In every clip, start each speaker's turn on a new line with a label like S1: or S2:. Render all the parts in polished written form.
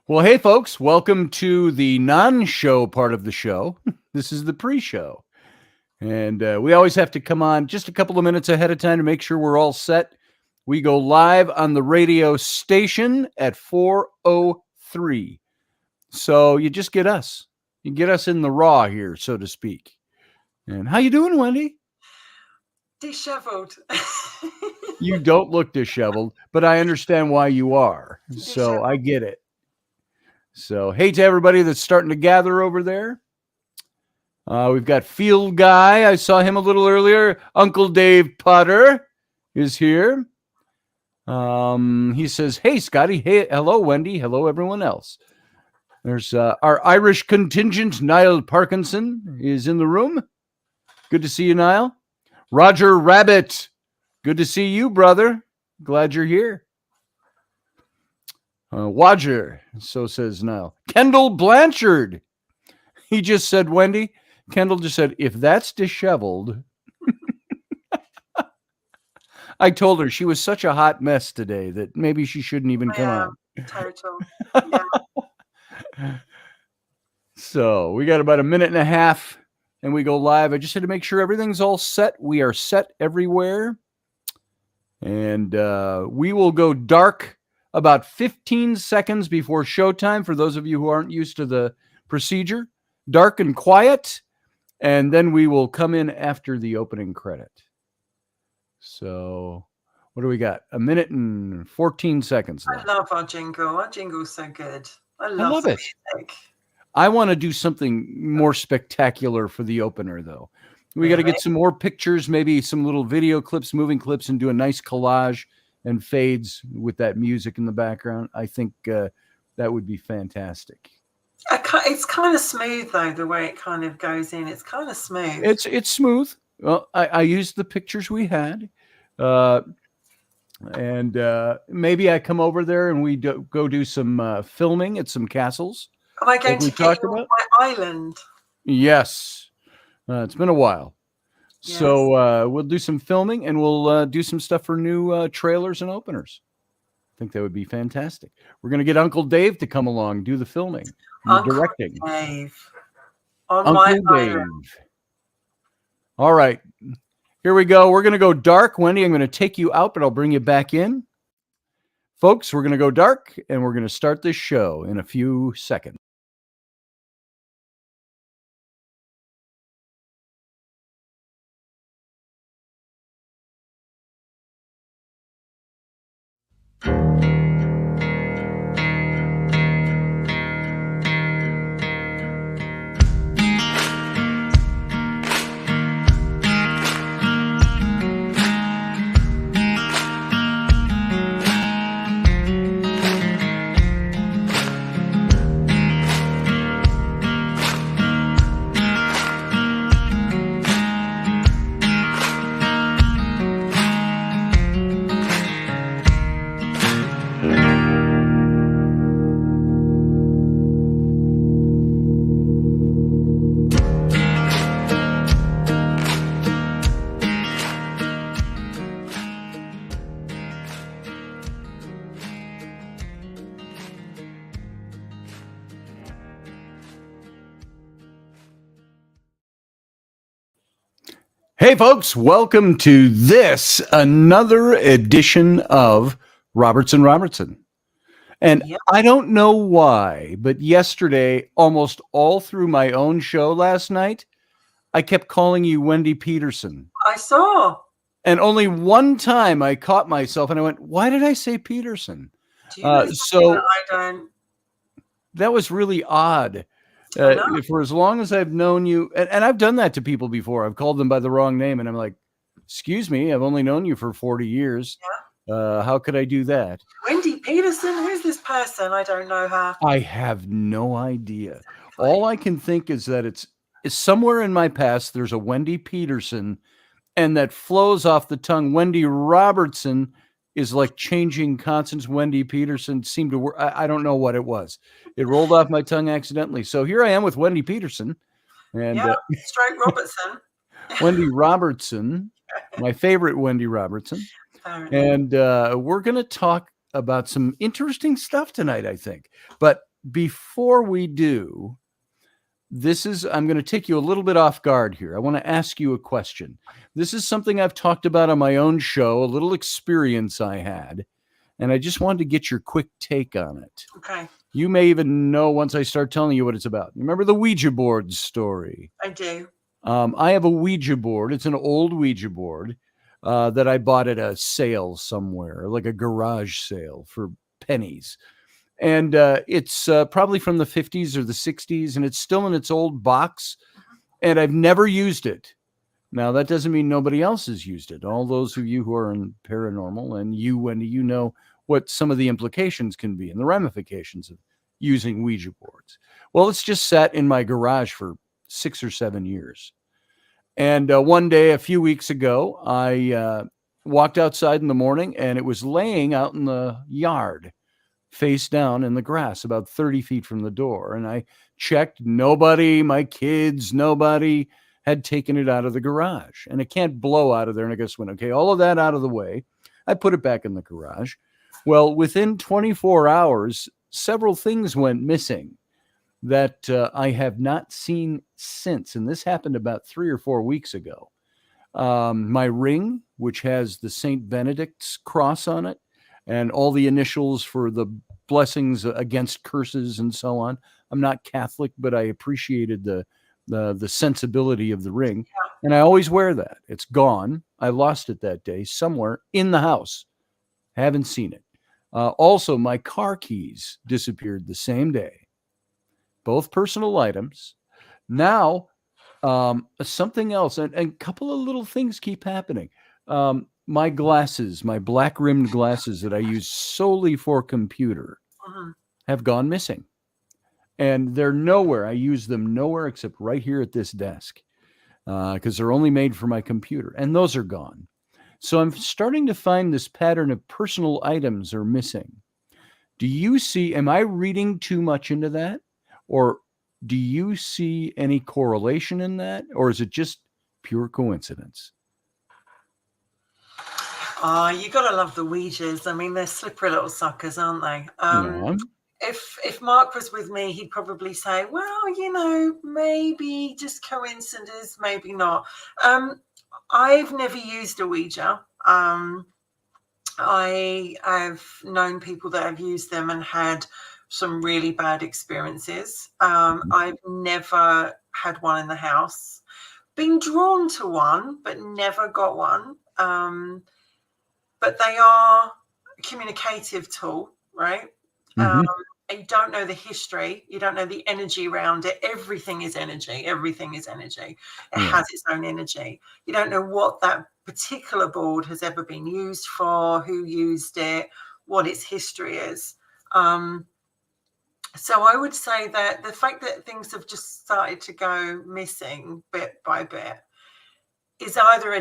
S1: Well, hey, folks, welcome to the non-show part of the show. This is the pre-show. And we always have to come on just a couple of minutes ahead of time to make sure we're all set. We go live on the radio station at 4:03. So you just get us. You get us in the raw here, so to speak. And how you doing, Wendy?
S2: Disheveled.
S1: You don't look disheveled, but I understand why you are. So I get it. So, hey to everybody that's starting to gather over there. We've got Field Guy. I saw him a little earlier. Uncle Dave Potter is here. He says, hey, Scotty. Hey, hello, Wendy. Hello, everyone else. There's our Irish contingent, Niall Parkinson, is in the room. Good to see you, Niall. Roger Rabbit. Good to see you, brother. Glad you're here. Wadger, so says Niall. Kendall Blanchard. He just said, Wendy. Kendall just said, if that's disheveled. I told her she was such a hot mess today that maybe she shouldn't even come on.
S2: Total.
S1: Yeah. So we got about a minute and a half and we go live. I just had to make sure everything's all set. We are set everywhere. And we will go dark about 15 seconds before showtime for those of you who aren't used to the procedure. Dark and quiet. And then we will come in after the opening credit. So what do we got? A minute and 14 seconds left.
S2: I love our jingle. Our jingle's so good. I
S1: love it.
S2: Music.
S1: I want to do something more spectacular for the opener, though. We got to get some more pictures, maybe some little video clips, moving clips, and do a nice collage and fades with that music in the background. I think that would be fantastic.
S2: It's kind of smooth, though, the way it kind of goes in. It's kind of smooth.
S1: It's smooth. Well, I used the pictures we had. And maybe I come over there and we go do some filming at some castles.
S2: Am I going to get you on my island?
S1: Yes. It's been a while. Yes. So we'll do some filming and we'll do some stuff for new trailers and openers. I think that would be fantastic. We're going to get Uncle Dave to come along, do the filming, the directing.
S2: Dave. On
S1: Uncle
S2: my
S1: Dave.
S2: island.
S1: All right. Here we go. We're going to go dark. Wendy, I'm going to take you out, but I'll bring you back in. Folks, we're going to go dark, and we're going to start this show in a few seconds. Hey, folks, welcome to this, another edition of Robertson. And I don't know why, but yesterday, almost all through my own show last night, I kept calling you Wendy Peterson.
S2: I saw.
S1: And only one time I caught myself and I went, why did I say Peterson?
S2: So I don't.
S1: That was really odd. For as long as I've known you, and I've done that to people before, I've called them by the wrong name, and I'm like, excuse me, I've only known you for 40 years. Yeah. How could I do that?
S2: Wendy Peterson? Who's this person? I don't know her.
S1: I have no idea. All I can think is that it's somewhere in my past, there's a Wendy Peterson, and that flows off the tongue. Wendy Robertson is like changing consonants. Wendy Peterson seemed to work. I don't know what it was. It rolled off my tongue accidentally. So here I am with Wendy Peterson. And
S2: straight Robertson.
S1: Wendy Robertson, my favorite Wendy Robertson. And we're going to talk about some interesting stuff tonight, I think. But before we do, I'm going to take you a little bit off guard here. I want to ask you a question. This is something I've talked about on my own show, a little experience I had, and I just wanted to get your quick take on it.
S2: Okay.
S1: You may even know once I start telling you what it's about. Remember the Ouija board story?
S2: I do.
S1: I have a Ouija board. It's an old Ouija board that I bought at a sale somewhere, like a garage sale for pennies. And it's probably from the 50s or the 60s, and it's still in its old box, and I've never used it. Now, that doesn't mean nobody else has used it. All those of you who are in paranormal, and you, Wendy, you know what some of the implications can be and the ramifications of using Ouija boards. Well, it's just sat in my garage for 6 or 7 years. And one day, a few weeks ago, I walked outside in the morning, and it was laying out in the yard, face down in the grass about 30 feet from the door. And I checked, nobody, my kids, nobody had taken it out of the garage. And it can't blow out of there. And I just went, okay, all of that out of the way. I put it back in the garage. Well, within 24 hours, several things went missing that I have not seen since. And this happened about 3 or 4 weeks ago. My ring, which has the St. Benedict's cross on it, and all the initials for the blessings against curses and so on. I'm not Catholic, but I appreciated the sensibility of the ring. And I always wear that. It's gone. I lost it that day somewhere in the house. Haven't seen it. Also, my car keys disappeared the same day. Both personal items. Now, something else, and a couple of little things keep happening. My glasses, my black rimmed glasses that I use solely for computer have gone missing. And they're nowhere. I use them nowhere except right here at this desk because they're only made for my computer. And those are gone. So I'm starting to find this pattern of personal items are missing. Do you see, am I reading too much into that? Or do you see any correlation in that? Or is it just pure coincidence?
S2: You gotta love the Ouijas. I mean, they're slippery little suckers, aren't they?
S1: Yeah.
S2: If Mark was with me, he'd probably say, well, maybe just coincidence, maybe not. I've never used a Ouija. I have known people that have used them and had some really bad experiences. I've never had one in the house. Been drawn to one, but never got one. But they are a communicative tool, right? And you don't know the history. You don't know the energy around it. Everything is energy. Everything is energy. It has its own energy. You don't know what that particular board has ever been used for, who used it, what its history is. So I would say that the fact that things have just started to go missing bit by bit is either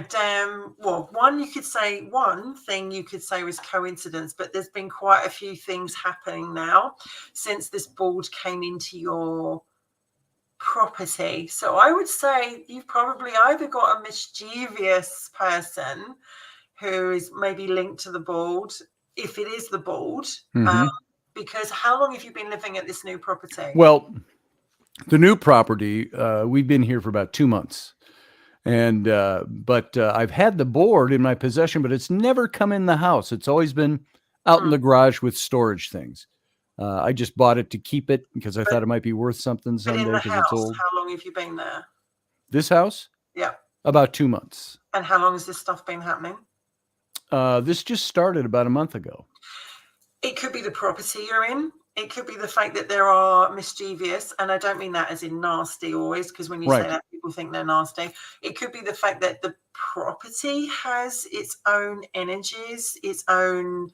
S2: one thing you could say was coincidence, but there's been quite a few things happening now since this board came into your property. So I would say you've probably either got a mischievous person who is maybe linked to the board, if it is the board, because how long have you been living at this new property?
S1: Well, the new property, we've been here for about 2 months. And but I've had the board in my possession, but it's never come in the house. It's always been out in the garage with storage things. I just bought it to keep it because I thought it might be worth something someday because it's old.
S2: How long have you been there?
S1: This house?
S2: Yeah.
S1: About 2 months.
S2: And how long has this stuff been happening?
S1: This just started about a month ago.
S2: It could be the property you're in. It could be the fact that there are mischievous, and I don't mean that as in nasty always, because when you say that, people think they're nasty. It could be the fact that the property has its own energies, its own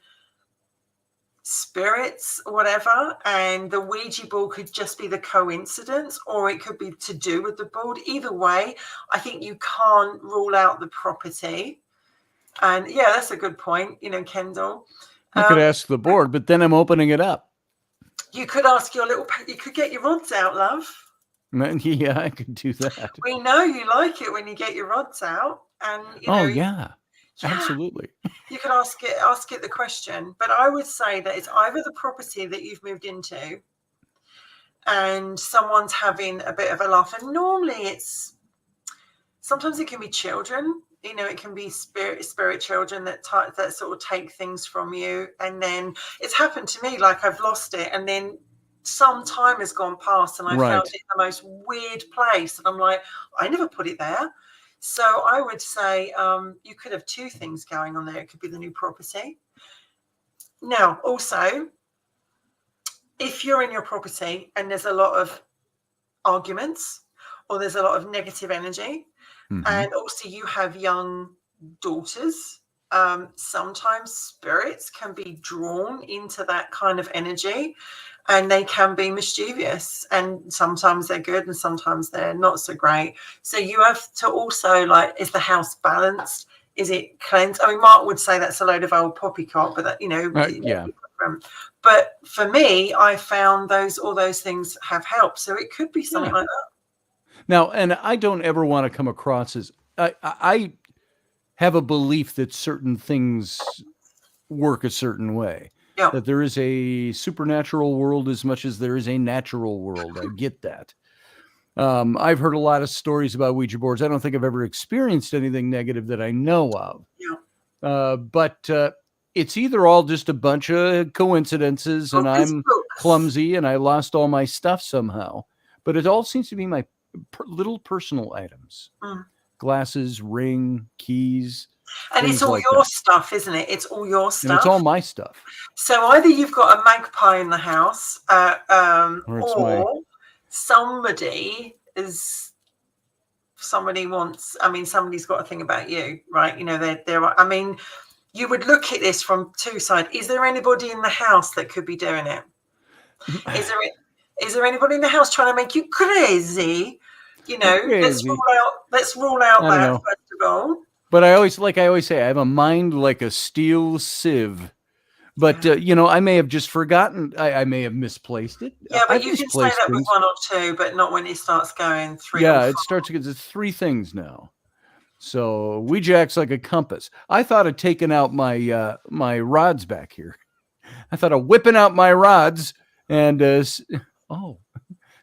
S2: spirits, whatever, and the Ouija board could just be the coincidence, or it could be to do with the board. Either way, I think you can't rule out the property. And yeah, that's a good point, Kendall.
S1: I could ask the board, but then I'm opening it up.
S2: You could ask you could get your rods out, love.
S1: Yeah, I could do that.
S2: We know you like it when you get your rods out. And
S1: yeah, absolutely.
S2: You could ask it the question. But I would say that it's either the property that you've moved into and someone's having a bit of a laugh, and normally sometimes it can be children. You know, it can be spirit children that sort of take things from you. And then it's happened to me, like I've lost it, and then some time has gone past and I found it in the most weird place. And I'm like, I never put it there. So I would say you could have two things going on there. It could be the new property. Now, also, if you're in your property and there's a lot of arguments or there's a lot of negative energy, and also you have young daughters, sometimes spirits can be drawn into that kind of energy, and they can be mischievous, and sometimes they're good and sometimes they're not so great. So you have to also, like, is the house balanced? Is it cleansed? I mean, Mark would say that's a load of old poppycock, but that, you know,
S1: yeah.
S2: But for me, I found all those things have helped. So it could be something like that.
S1: Now, and I don't ever want to come across as I have a belief that certain things work a certain way.
S2: Yeah.
S1: That there is a supernatural world as much as there is a natural world. I get that. I've heard a lot of stories about Ouija boards. I don't think I've ever experienced anything negative that I know of.
S2: Yeah.
S1: But it's either all just a bunch of coincidences and I'm clumsy and I lost all my stuff somehow. But it all seems to be my little personal items. Glasses, ring, keys.
S2: And it's all your stuff, isn't it? It's all your stuff.
S1: And it's all my stuff.
S2: So either you've got a magpie in the house, or somebody wants. I mean, somebody's got a thing about you, right? You know, I mean, you would look at this from two sides. Is there anybody in the house that could be doing it? Is there anybody in the house trying to make you crazy? You know, let's rule out that first of all.
S1: But I always say, I have a mind like a steel sieve. But, you know, I may have just forgotten. I may have misplaced it.
S2: Yeah, but you can say that with one or two, but not when it starts going three.
S1: Yeah, it starts to get to three things now. So Ouija acts like a compass. I thought of taking out my my rods back here. I thought of whipping out my rods and,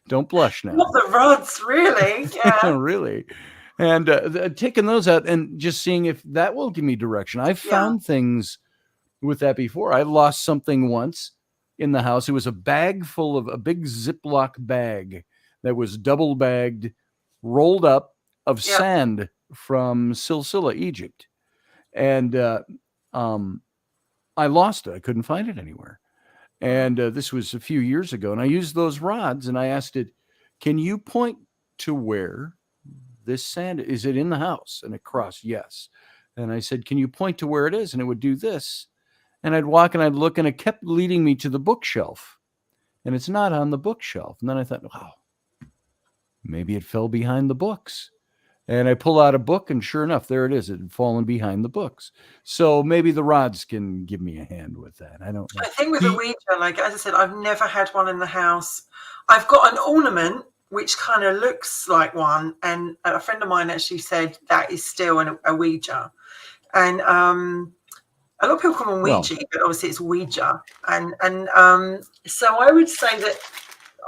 S1: don't blush now.
S2: Not the rods, really? Yeah.
S1: Really. And taking those out and just seeing if that will give me direction. I've found things with that before. I lost something once in the house. It was a bag full of a big Ziploc bag that was double bagged, rolled up of sand from Silsila, Egypt. And I lost it. I couldn't find it anywhere. And this was a few years ago. And I used those rods and I asked it, can you point to where this sand, is it in the house? And it crossed yes. And I said, can you point to where it is? And it would do this. And I'd walk and I'd look and it kept leading me to the bookshelf. And it's not on the bookshelf. And then I thought, wow, maybe it fell behind the books. And I pull out a book and sure enough, there it is. It had fallen behind the books. So maybe the rods can give me a hand with that. I don't know.
S2: I think with a Ouija, like as I said, I've never had one in the house. I've got an ornament which kind of looks like one, and a friend of mine actually said that is still a Ouija. And a lot of people call them Ouija, but obviously it's Ouija. And so I would say that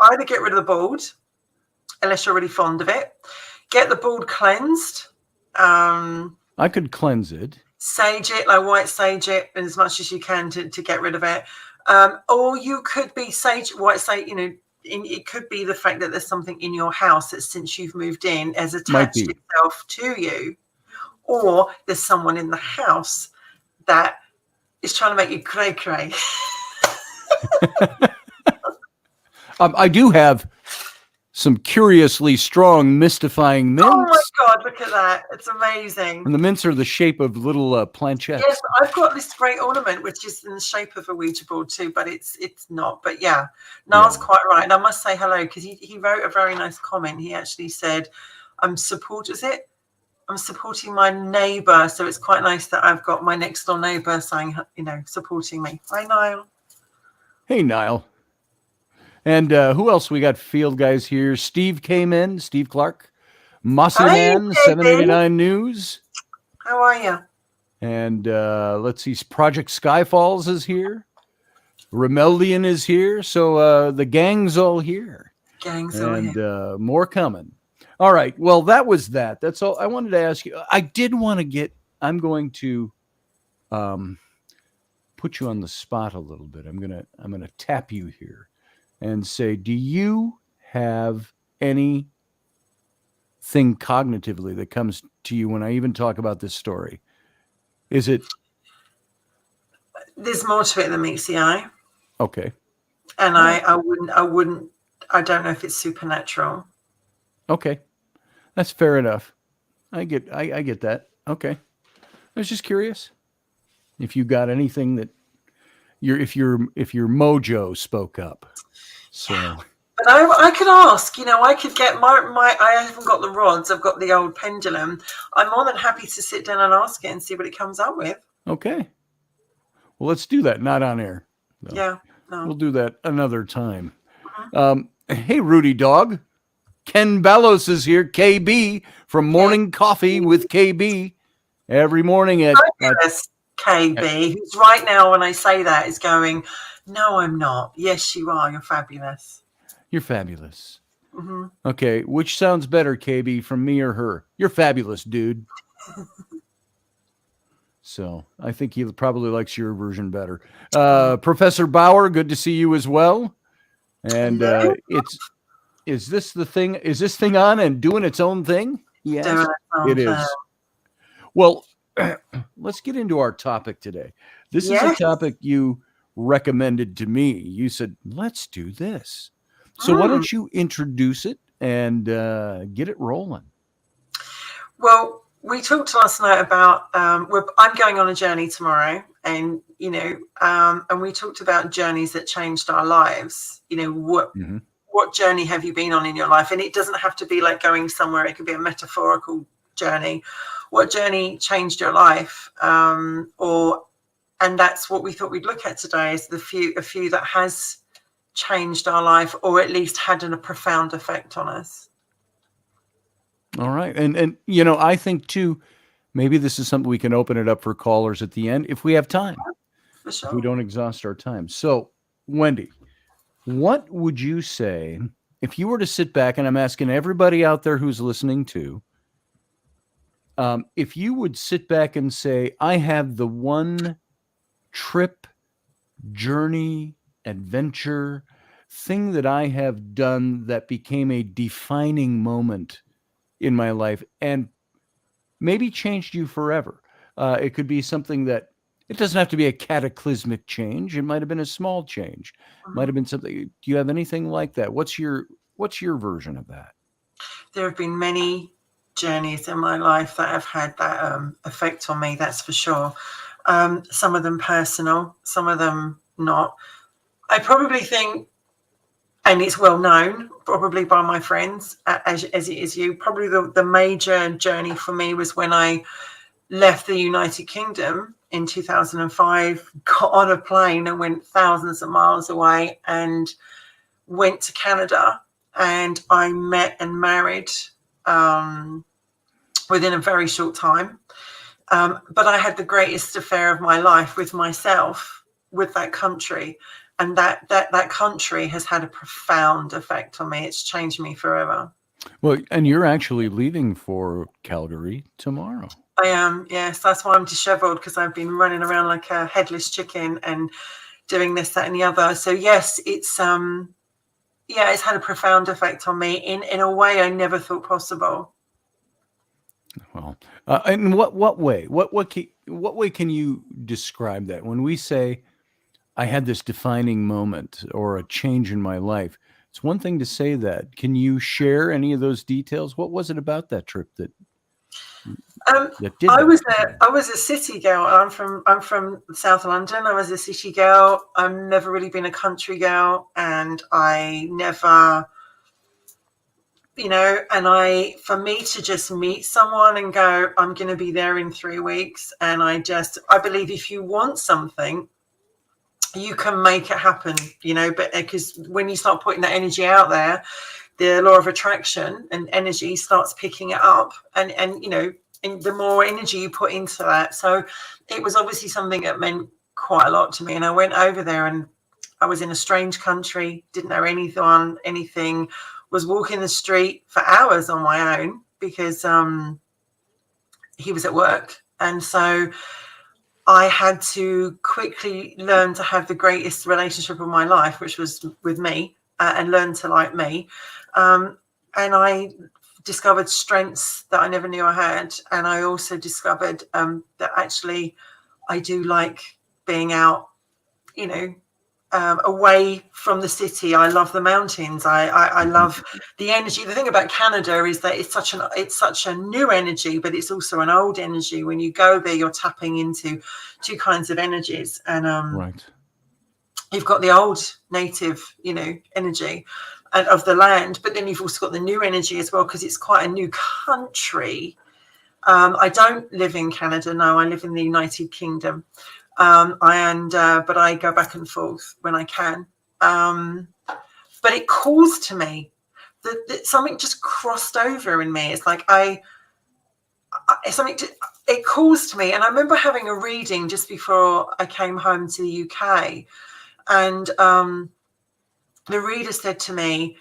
S2: either get rid of the board, unless you're really fond of it. Get the board cleansed.
S1: I could cleanse it.
S2: Sage it, like white sage it as much as you can to get rid of it. Or you could be white sage, you know, it could be the fact that there's something in your house that since you've moved in has attached itself to you. Or there's someone in the house that is trying to make you cray-cray.
S1: I do have some curiously strong mystifying mints.
S2: Oh my God, look at that. It's amazing.
S1: And the mints are the shape of little planchettes.
S2: Yes, I've got this great ornament, which is in the shape of a Ouija board too, but it's not. But yeah, Niall's quite right. And I must say hello, because he wrote a very nice comment. He actually said, I'm supporting my neighbour. So it's quite nice that I've got my next door neighbour saying, you know, supporting me. Hi, Niall.
S1: Hey, Niall. And who else? We got field guys here. Steve came in. Steve Clark. Mossy Man, 789 News.
S2: How are you?
S1: And let's see. Project Skyfalls is here. Remeldian is here. So the gang's all here.
S2: Gang's
S1: and more coming. All right. Well, that was that. That's all I wanted to ask you. I did want to get. I'm going to put you on the spot a little bit. I'm gonna tap you here and say, do you have anything cognitively that comes to you when I even talk about this story? Is it?
S2: There's more to it than meets the eye.
S1: Okay.
S2: And I don't know if it's supernatural.
S1: Okay. That's fair enough. I get that. Okay. I was just curious if you got anything that if your mojo spoke up. So
S2: but I could ask, I could get my I haven't got the rods, I've got the old pendulum. I'm more than happy to sit down and ask it and see what it comes up with.
S1: Okay. Well, let's do that. Not on air.
S2: No. Yeah. No.
S1: We'll do that another time. Hey, Rudy Dog. Ken Ballos is here. KB from Morning Coffee with KB every morning at
S2: KB, who's right now when I say that is going, no, I'm not. Yes, you are. You're fabulous.
S1: You're fabulous. Mm-hmm. Okay. Which sounds better, KB, from me or her? You're fabulous, dude. So I think he probably likes your version better. Professor Bauer, good to see you as well. And is this thing on and doing its own thing? Yes, it is. Well, let's get into our topic today. This is a topic you recommended to me. You said, let's do this. So why don't you introduce it and get it rolling?
S2: Well, we talked last night about I'm going on a journey tomorrow, and and we talked about journeys that changed our lives. What journey have you been on in your life? And it doesn't have to be like going somewhere. It could be a metaphorical journey. What journey changed your life? And that's what we thought we'd look at today, is a few that has changed our life, or at least had a profound effect on us.
S1: All right. And I think too, maybe this is something we can open it up for callers at the end if we have time.
S2: For sure.
S1: If we don't exhaust our time. So, Wendy, what would you say if you were to sit back, and I'm asking everybody out there who's listening to, if you would sit back and say, I have the one trip, journey, adventure, thing that I have done that became a defining moment in my life and maybe changed you forever. It could be something that, it doesn't have to be a cataclysmic change. It might have been a small change. Might have been something. Do you have anything like that? What's your version of that?
S2: There have been many journeys in my life that have had that effect on me, that's for sure. Some of them personal, some of them not. I probably think, and it's well known, probably by my friends, as it is you, probably the major journey for me was when I left the United Kingdom in 2005, got on a plane and went thousands of miles away and went to Canada, and I met and married within a very short time. But I had the greatest affair of my life with myself, with that country. And that country has had a profound effect on me. It's changed me forever.
S1: Well, and you're actually leaving for Calgary tomorrow.
S2: I am, yes. That's why I'm disheveled, because I've been running around like a headless chicken and doing this, that, and the other. So yes, it's had a profound effect on me in a way I never thought possible.
S1: Well, in what way? What way can you describe that? When we say, I had this defining moment or a change in my life, it's one thing to say that. Can you share any of those details? What was it about that trip that did that?
S2: I was a city girl. I'm from South London. I was a city girl. I've never really been a country girl, and I never, for me to just meet someone and go, I'm going to be there in 3 weeks, and I believe if you want something, you can make it happen, but because when you start putting that energy out there, the law of attraction and energy starts picking it up, and the more energy you put into that. So it was obviously something that meant quite a lot to me. And I went over there, and I was in a strange country, didn't know anything, was walking the street for hours on my own because he was at work. And so I had to quickly learn to have the greatest relationship of my life, which was with me, and learn to like me. And I discovered strengths that I never knew I had. And I also discovered that actually I do like being out, away from the city. I love the mountains. I love the energy. The thing about Canada is that it's such a new energy, but it's also an old energy. When you go there, you're tapping into two kinds of energies, and
S1: Right.
S2: you've got the old native, energy of the land, but then you've also got the new energy as well, because it's quite a new country. I don't live in Canada. No, I live in the United Kingdom. But I go back and forth when I can. But it calls to me that something just crossed over in me. It's like it calls to me. And I remember having a reading just before I came home to the UK, and the reader said to me,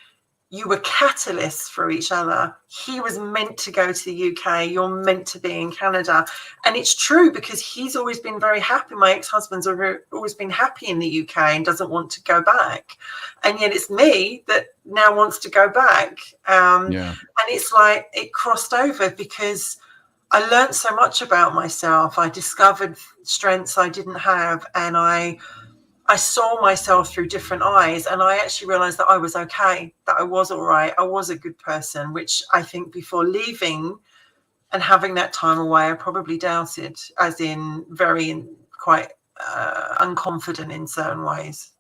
S2: "You were catalysts for each other. He was meant to go to the UK. You're meant to be in Canada." And it's true, because he's always been very happy. My ex-husband's always been happy in the UK and doesn't want to go back. And yet it's me that now wants to go back. And it's like it crossed over, because I learned so much about myself. I discovered strengths I didn't have, and I saw myself through different eyes, and I actually realized that I was okay, that I was all right. I was a good person, which I think before leaving and having that time away, I probably doubted, as in quite unconfident in certain ways.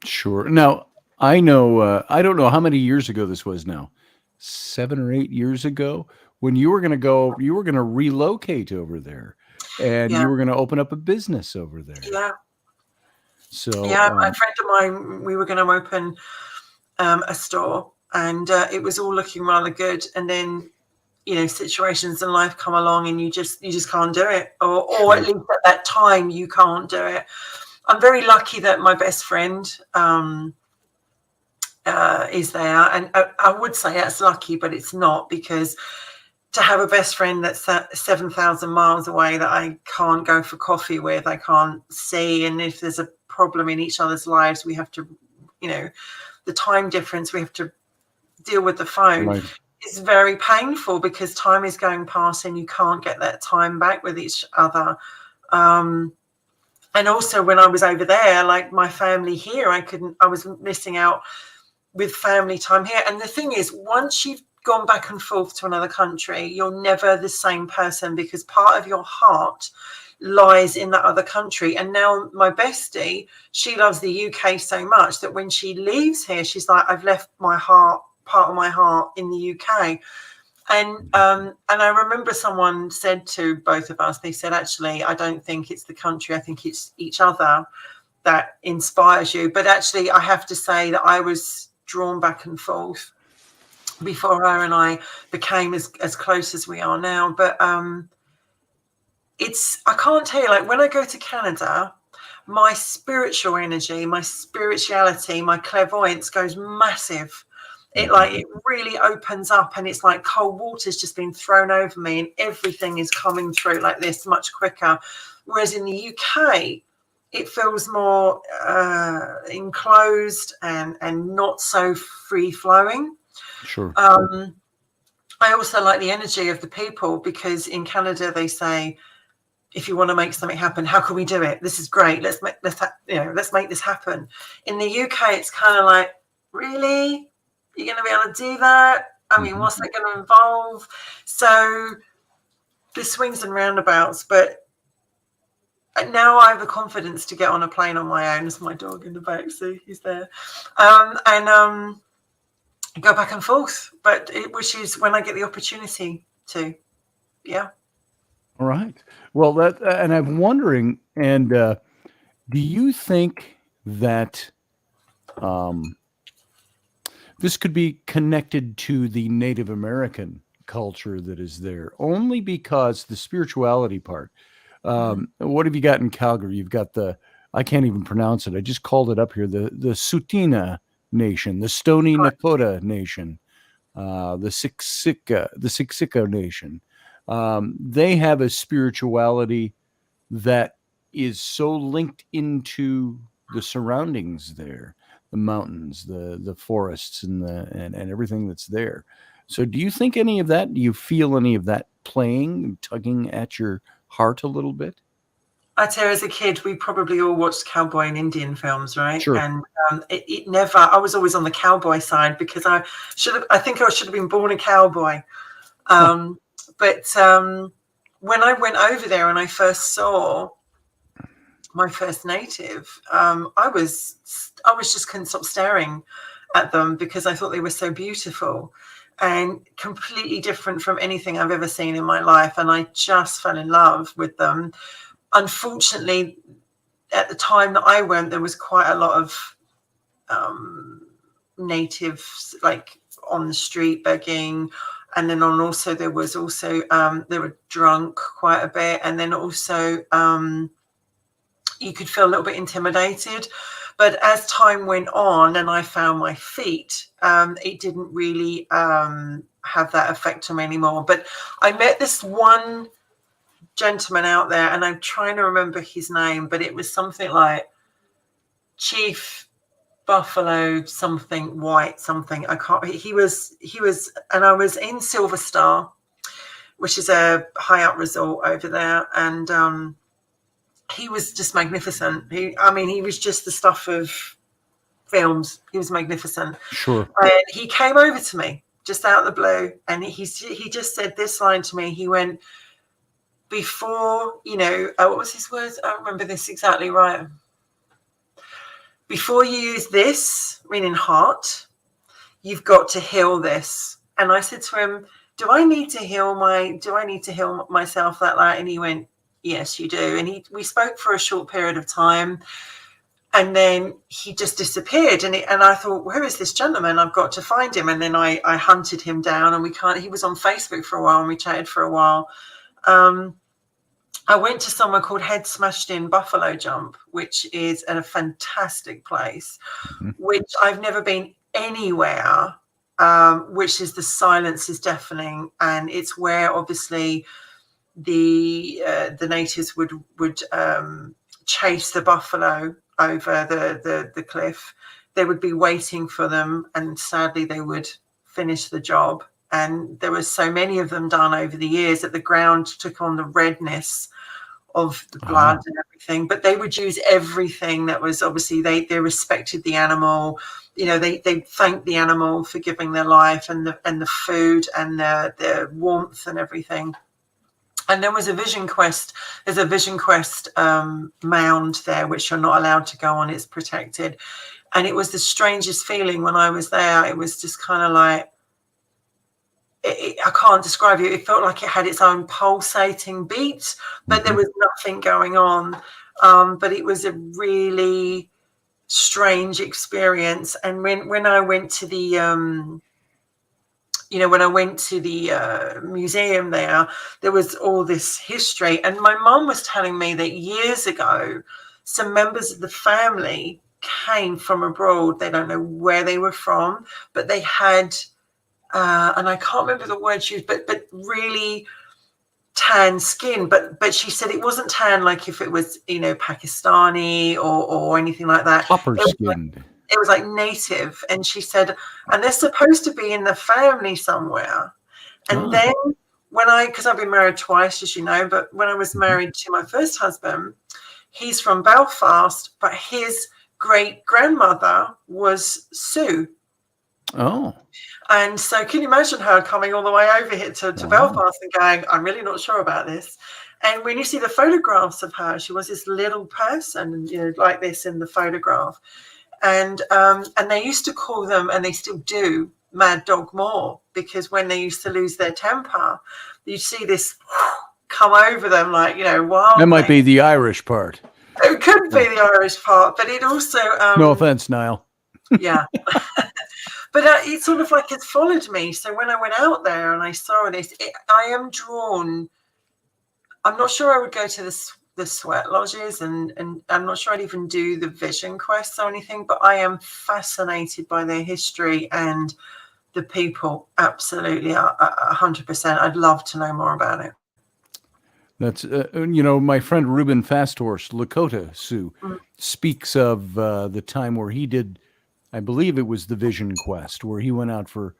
S1: Sure. Now, I know, I don't know how many years ago this was now, 7 or 8 years ago, when you were going to relocate over there, and you were going to open up a business over there.
S2: Yeah.
S1: So
S2: yeah, a friend of mine, we were going to open a store, and it was all looking rather good. And then, situations in life come along, and you just can't do it, or at least at that time you can't do it. I'm very lucky that my best friend is there, and I would say that's lucky, but it's not, because to have a best friend that's 7,000 miles away that I can't go for coffee with, I can't see, and if there's a problem in each other's lives, we have to, the time difference, we have to deal with the phone.
S1: Right.
S2: It's very painful, because time is going past and you can't get that time back with each other. And also when I was over there, like my family here, I was missing out with family time here. And the thing is, once you've gone back and forth to another country, you're never the same person, because part of your heart lies in that other country. And now my bestie, she loves the UK so much that when she leaves here, she's like, I've left part of my heart in the UK. And I remember someone said to both of us, they said, actually, I don't think it's the country, I think it's each other that inspires you. But actually, I have to say that I was drawn back and forth before her and I became as close as we are now. But I can't tell you, like when I go to Canada, my spiritual energy, my spirituality, my clairvoyance goes massive. It really opens up, and it's like cold water's just been thrown over me, and everything is coming through like this much quicker. Whereas in the UK, it feels more enclosed and not so free flowing.
S1: Sure.
S2: I also like the energy of the people, because in Canada they say, if you want to make something happen, how can we do it? This is great. Let's make this happen. In the UK, it's kind of like, really? You're going to be able to do that? I mean, what's that going to involve? So there's swings and roundabouts, but now I have the confidence to get on a plane on my own. There's my dog in the back, see, he's there. And go back and forth, which is when I get the opportunity to. Yeah.
S1: All right. Well, and I'm wondering, and do you think that this could be connected to the Native American culture that is there? Only because the spirituality part. What have you got in Calgary? You've got the I can't even pronounce it. I just called it up here. The Tsuut'ina Nation, the Stony Nakota Nation, the Siksika Nation. They have a spirituality that is so linked into the surroundings there, the mountains, the forests, and everything that's there. So, do you think any of that? Do you feel any of that playing, tugging at your heart a little bit?
S2: I tell you, as a kid, we probably all watched cowboy and Indian films, right?
S1: Sure.
S2: And it never. I was always on the cowboy side because I think I should have been born a cowboy. But when I went over there and I first saw my first native, I just couldn't stop staring at them because I thought they were so beautiful and completely different from anything I've ever seen in my life. And I just fell in love with them. Unfortunately, at the time that I went, there was quite a lot of natives like on the street begging, and then also there were drunk quite a bit, and then also you could feel a little bit intimidated. But as time went on and I found my feet, it didn't really have that effect on me anymore. But I met this one gentleman out there, and I'm trying to remember his name, but it was something like Chief Buffalo something white something. He was, and I was in Silver Star, which is a high up resort over there, and he was just magnificent. He was just the stuff of films. He was magnificent.
S1: Sure.
S2: And he came over to me just out of the blue, and he just said this line to me. He went, before, what was his words? I don't remember this exactly right. Before you use this, meaning heart, you've got to heal this. And I said to him, do I need to heal myself that way? And he went, yes, you do. And we spoke for a short period of time, and then he just disappeared. And I thought, where is this gentleman? I've got to find him. And then I hunted him down, and he was on Facebook for a while, and we chatted for a while. I went to somewhere called Head Smashed In Buffalo Jump, which is a fantastic place, which I've never been anywhere, which is the silence is deafening. And it's where obviously the natives would chase the buffalo over the cliff. They would be waiting for them, and sadly they would finish the job. And there were so many of them done over the years that the ground took on the redness of the blood and everything. But they would use everything that was, obviously they respected the animal. They thanked the animal for giving their life, and the food and the warmth and everything. And there was a Vision Quest. There's a Vision Quest mound there, which you're not allowed to go on. It's protected. And it was the strangest feeling when I was there. It was just kind of like, I can't describe it. It felt like it had its own pulsating beat, but there was nothing going on. But it was a really strange experience. And when I went to the museum there was all this history. And my mum was telling me that years ago, some members of the family came from abroad. They don't know where they were from, but they had, and I can't remember the word used, but really tan skin. But she said it wasn't tan like if it was, Pakistani or anything like that.
S1: Copper skinned.
S2: It was like native. And she said, and they're supposed to be in the family somewhere. And then because I've been married twice, as you know, but when I was married to my first husband, he's from Belfast, but his great grandmother was Sioux.
S1: Oh.
S2: And so can you imagine her coming all the way over here to Belfast and going, I'm really not sure about this. And when you see the photographs of her, she was this little person, like this in the photograph. And they used to call them, and they still do, Mad Dog Moor, because when they used to lose their temper, you see this come over them like, wild.
S1: That might be the Irish part.
S2: It could be the Irish part, but it also...
S1: no offense, Niall.
S2: Yeah. But it's sort of like it's followed me. So when I went out there and I saw this, I am drawn. I'm not sure I would go to the sweat lodges, and I'm not sure I'd even do the vision quests or anything, but I am fascinated by their history and the people. Absolutely, 100%. I'd love to know more about it.
S1: That's, my friend Ruben Fasthorst, Lakota Sioux, speaks of the time where he did, I believe it was the Vision Quest, where he went out for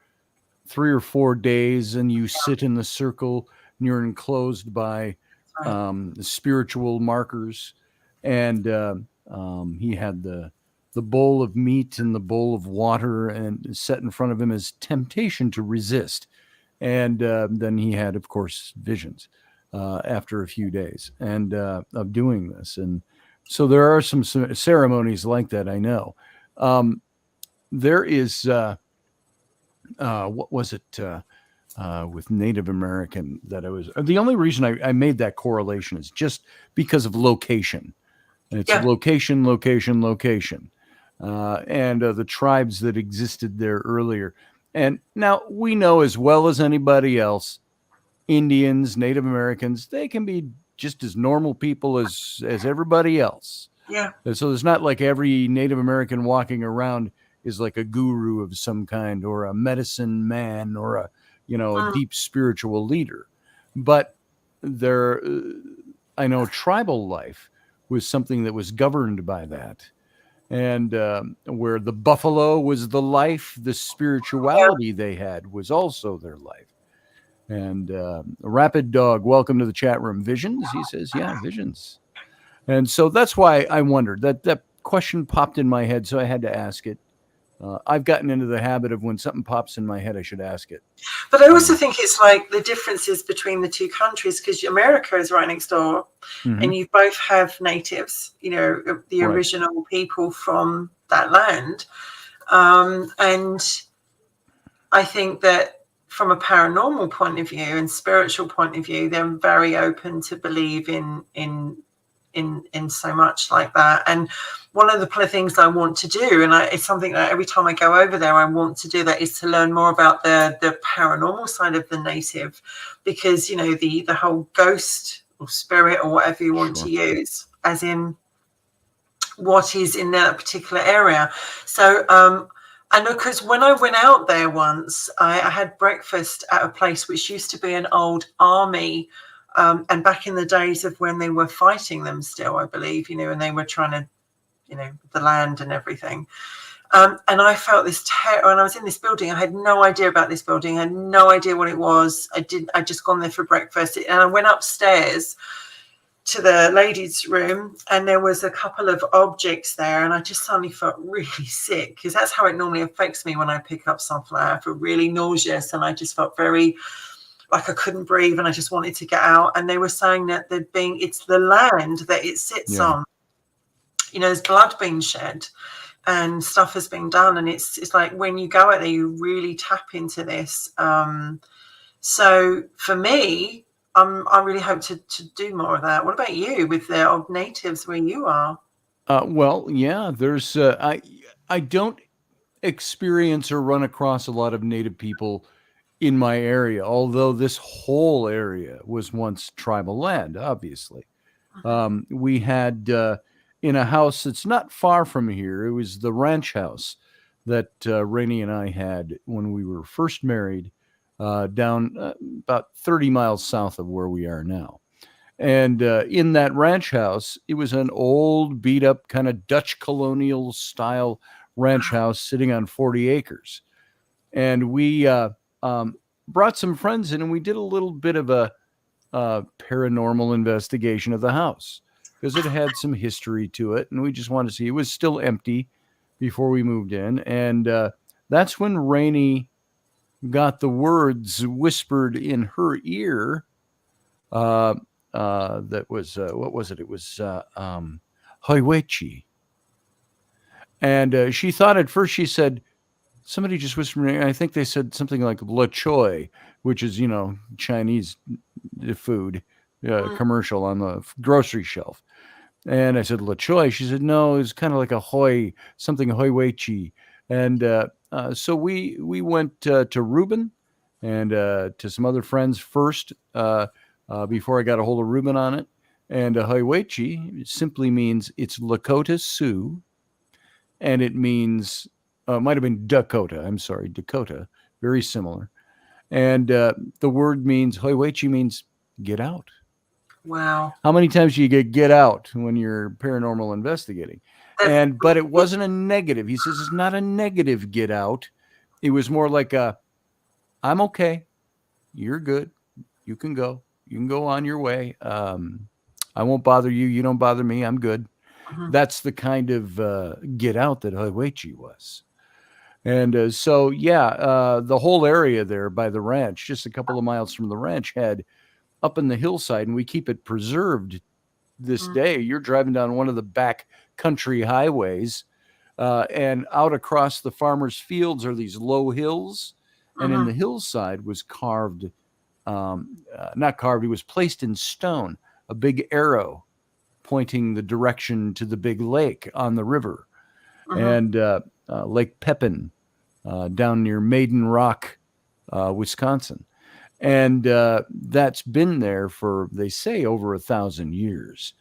S1: 3 or 4 days and you sit in the circle and you're enclosed by spiritual markers. And he had the bowl of meat and the bowl of water and set in front of him as temptation to resist. And then he had, of course, visions after a few days and of doing this. And so there are some ceremonies like that, I know. There is, what was it with Native American that I was, the only reason I made that correlation is just because of location. It's location. And the tribes that existed there earlier. And now we know as well as anybody else, Indians, Native Americans, they can be just as normal people as everybody else.
S2: Yeah.
S1: So it's not like every Native American walking around is like a guru of some kind or a medicine man or a deep spiritual leader. But I know tribal life was something that was governed by that. And where the buffalo was the life, the spirituality they had was also their life. And Rapid Dog, welcome to the chat room. Visions? He says, yeah, visions. And so that's why I wondered. That question popped in my head, so I had to ask it. I've gotten into the habit of when something pops in my head, I should ask it.
S2: But I also think it's like the differences between the two countries, because America is right next door, and you both have natives, the original people from that land. And I think that from a paranormal point of view and spiritual point of view, they're very open to believe in so much like that. And one of the things I want to do, and it's something that every time I go over there, I want to do that, is to learn more about the paranormal side of the native, because the whole ghost or spirit or whatever you want to use, as in what is in that particular area. So and because when I went out there once, I had breakfast at a place which used to be an old army. And back in the days of when they were fighting them still, I believe, and they were trying to, the land and everything. And I felt this terror. When I was in this building, I had no idea about this building. I had no idea what it was. I'd just gone there for breakfast. And I went upstairs to the ladies' room, and there was a couple of objects there, and I just suddenly felt really sick, because that's how it normally affects me when I pick up something. I feel really nauseous, and I just felt very like I couldn't breathe, and I just wanted to get out. And they were saying that it's the land that it sits on. There's blood being shed and stuff has been done, and it's like when you go out there, you really tap into this. So for me, I really hope to do more of that. What about you with the old natives where you are?
S1: Well, yeah, there's I don't experience or run across a lot of native people in my area, although this whole area was once tribal land, obviously. We had in a house that's not far from here, it was the ranch house that Rainey and I had when we were first married, down about 30 miles south of where we are now. And in that ranch house, it was an old, beat up, kind of Dutch colonial style ranch house sitting on 40 acres. And we brought some friends in, and we did a little bit of a paranormal investigation of the house, because it had some history to it, and we just wanted to see. It was still empty before we moved in, and that's when Rainey got the words whispered in her ear. That was what was it? It was Hoiwechi, and she thought at first, she said, somebody just whispered. I think they said something like "la choy," which is Chinese food commercial on the grocery shelf. And I said, La Choy. She said, no, it's kind of like a hoi, something hoi wei chi. And so we went to Ruben and to some other friends first before I got a hold of Ruben on it. And Hoiwechi simply means it's Lakota Sioux, and it means, it might have been Dakota. I'm sorry, Dakota. Very similar. And the word means, Hoiwechi means get out.
S2: Wow.
S1: How many times do you get out when you're paranormal investigating? But it wasn't a negative. He says it's not a negative get out. It was more like I'm okay. You're good. You can go. You can go on your way. I won't bother you. You don't bother me. I'm good.
S2: Mhm.
S1: That's the kind of get out that Hoiwechi was. And so, yeah, the whole area there by the ranch, just a couple of miles from the ranch, had up in the hillside, and we keep it preserved this day. You're driving down one of the back country highways, and out across the farmers' fields are these low hills, and in the hillside was carved, not carved, it was placed in stone, a big arrow pointing the direction to the big lake on the river, and Lake Pepin down near Maiden Rock, Wisconsin. And that's been there for, they say, over 1,000 years.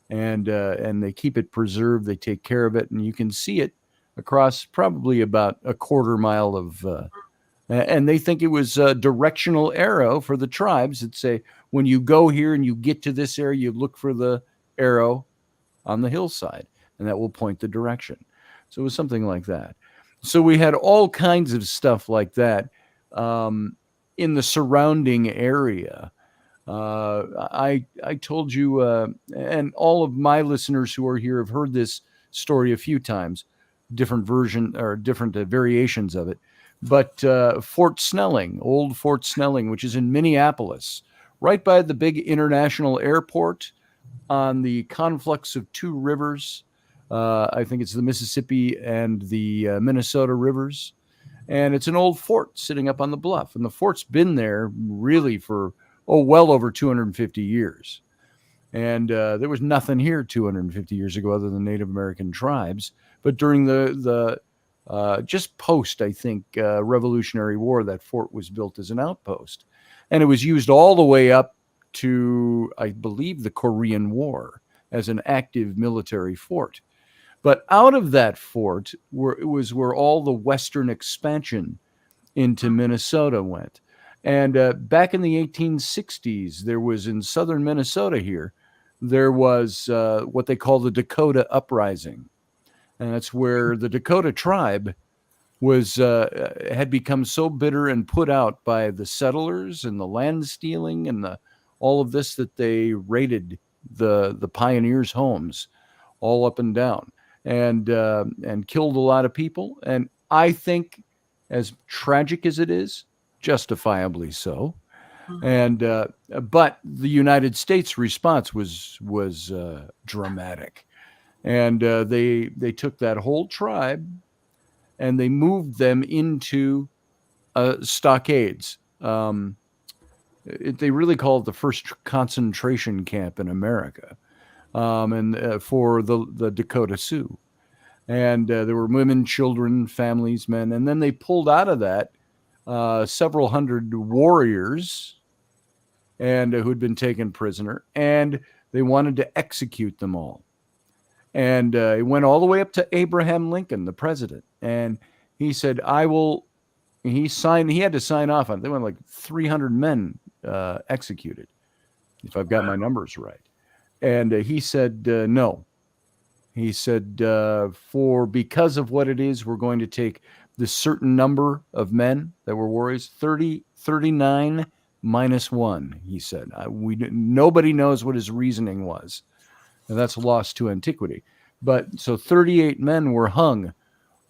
S1: And they keep it preserved. They take care of it. And you can see it across probably about a quarter mile of, and they think it was a directional arrow for the tribes that say, when you go here and you get to this area, you look for the arrow on the hillside, and that will point the direction. So it was something like that. So we had all kinds of stuff like that in the surrounding area. I told you, and all of my listeners who are here have heard this story a few times, different version or different variations of it. But Fort Snelling, old Fort Snelling, which is in Minneapolis, right by the big international airport on the conflux of two rivers. I think it's the Mississippi and the Minnesota rivers. And it's an old fort sitting up on the bluff. And the fort's been there really for, well over 250 years. And there was nothing here 250 years ago other than Native American tribes. But during the just post, I think, Revolutionary War, that fort was built as an outpost. And it was used all the way up to, I believe, the Korean War as an active military fort. But out of that fort was where all the Western expansion into Minnesota went. And back in the 1860s, there was in southern Minnesota here, there was what they call the Dakota Uprising. And that's where the Dakota tribe was had become so bitter and put out by the settlers and the land stealing and all of this that they raided the pioneers' homes all up and down and killed a lot of people. And I think, as tragic as it is, justifiably so. And but the United States response was dramatic. And they took that whole tribe and they moved them into stockades. They really call it the first concentration camp in America, and for the Dakota Sioux. And there were women, children, families, men. And then they pulled out of that several hundred warriors and who'd been taken prisoner, and they wanted to execute them all. And it went all the way up to Abraham Lincoln, the president. And he said, I will, he had to sign off on it. They went like 300 men executed, if I've got my numbers right. And he said, no. He said, because of what it is, we're going to take this certain number of men that were warriors, 39 minus 1, he said. Nobody knows what his reasoning was. And that's lost to antiquity. But so 38 men were hung,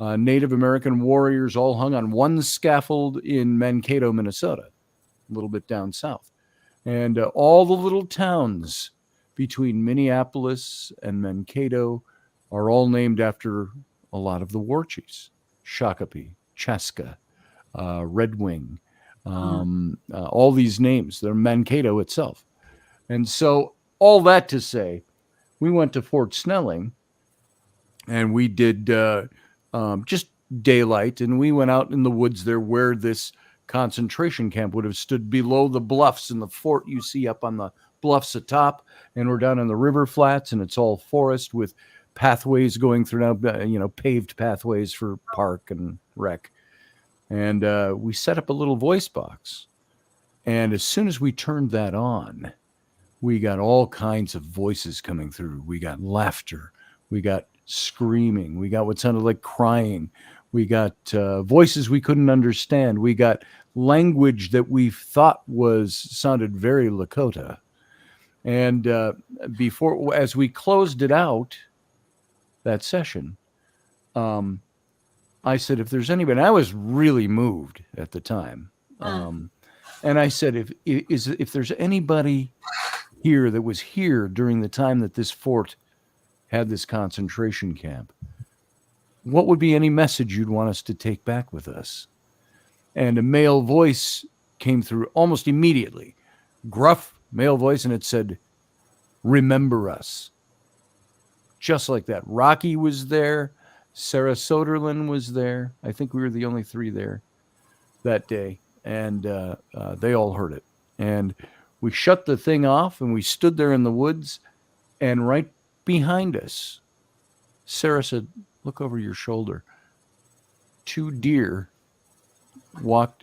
S1: Native American warriors all hung on one scaffold in Mankato, Minnesota, a little bit down south. And all the little towns between Minneapolis and Mankato are all named after a lot of the war chiefs: Shakopee, Chaska, Red Wing, all these names. They're Mankato itself. And so all that to say, we went to Fort Snelling and we did just daylight, and we went out in the woods there where this concentration camp would have stood below the bluffs and the fort you see up on the bluffs atop, and we're down in the river flats, and it's all forest with pathways going through now, paved pathways for park and rec. And we set up a little voice box. And as soon as we turned that on, we got all kinds of voices coming through. We got laughter. We got screaming. We got what sounded like crying. We got voices we couldn't understand. We got language that we thought sounded very Lakota. And as we closed it out, that session, I said, if there's anybody, I was really moved at the time. And I said, if there's anybody here that was here during the time that this fort had this concentration camp, what would be any message you'd want us to take back with us? And a male voice came through almost immediately, gruff male voice, and it said, remember us. Just like that. Rocky was there. Sarah Soderlin was there. I think we were the only three there that day. And they all heard it. And we shut the thing off, and we stood there in the woods, and right behind us, Sarah said, look over your shoulder. 2 deer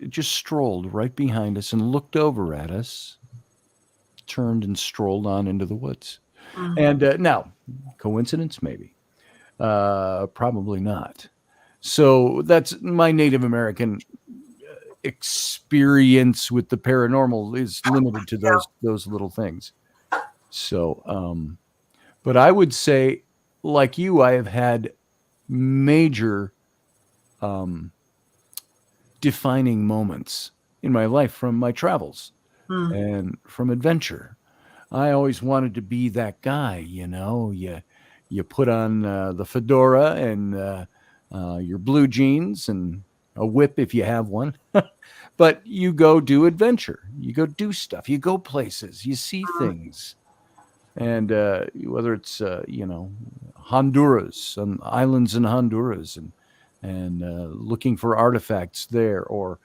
S1: just strolled right behind us and looked over at us, turned and strolled on into the woods. And now, coincidence, maybe. Probably not. So that's my Native American experience with the paranormal is limited to those little things. So, but I would say, like you, I have had major defining moments in my life from my travels and from adventure. I always wanted to be that guy, you put on the fedora and your blue jeans and a whip if you have one. But you go do adventure. You go do stuff. You go places. You see things. And whether it's, Honduras, and islands in Honduras, and looking for artifacts there. Or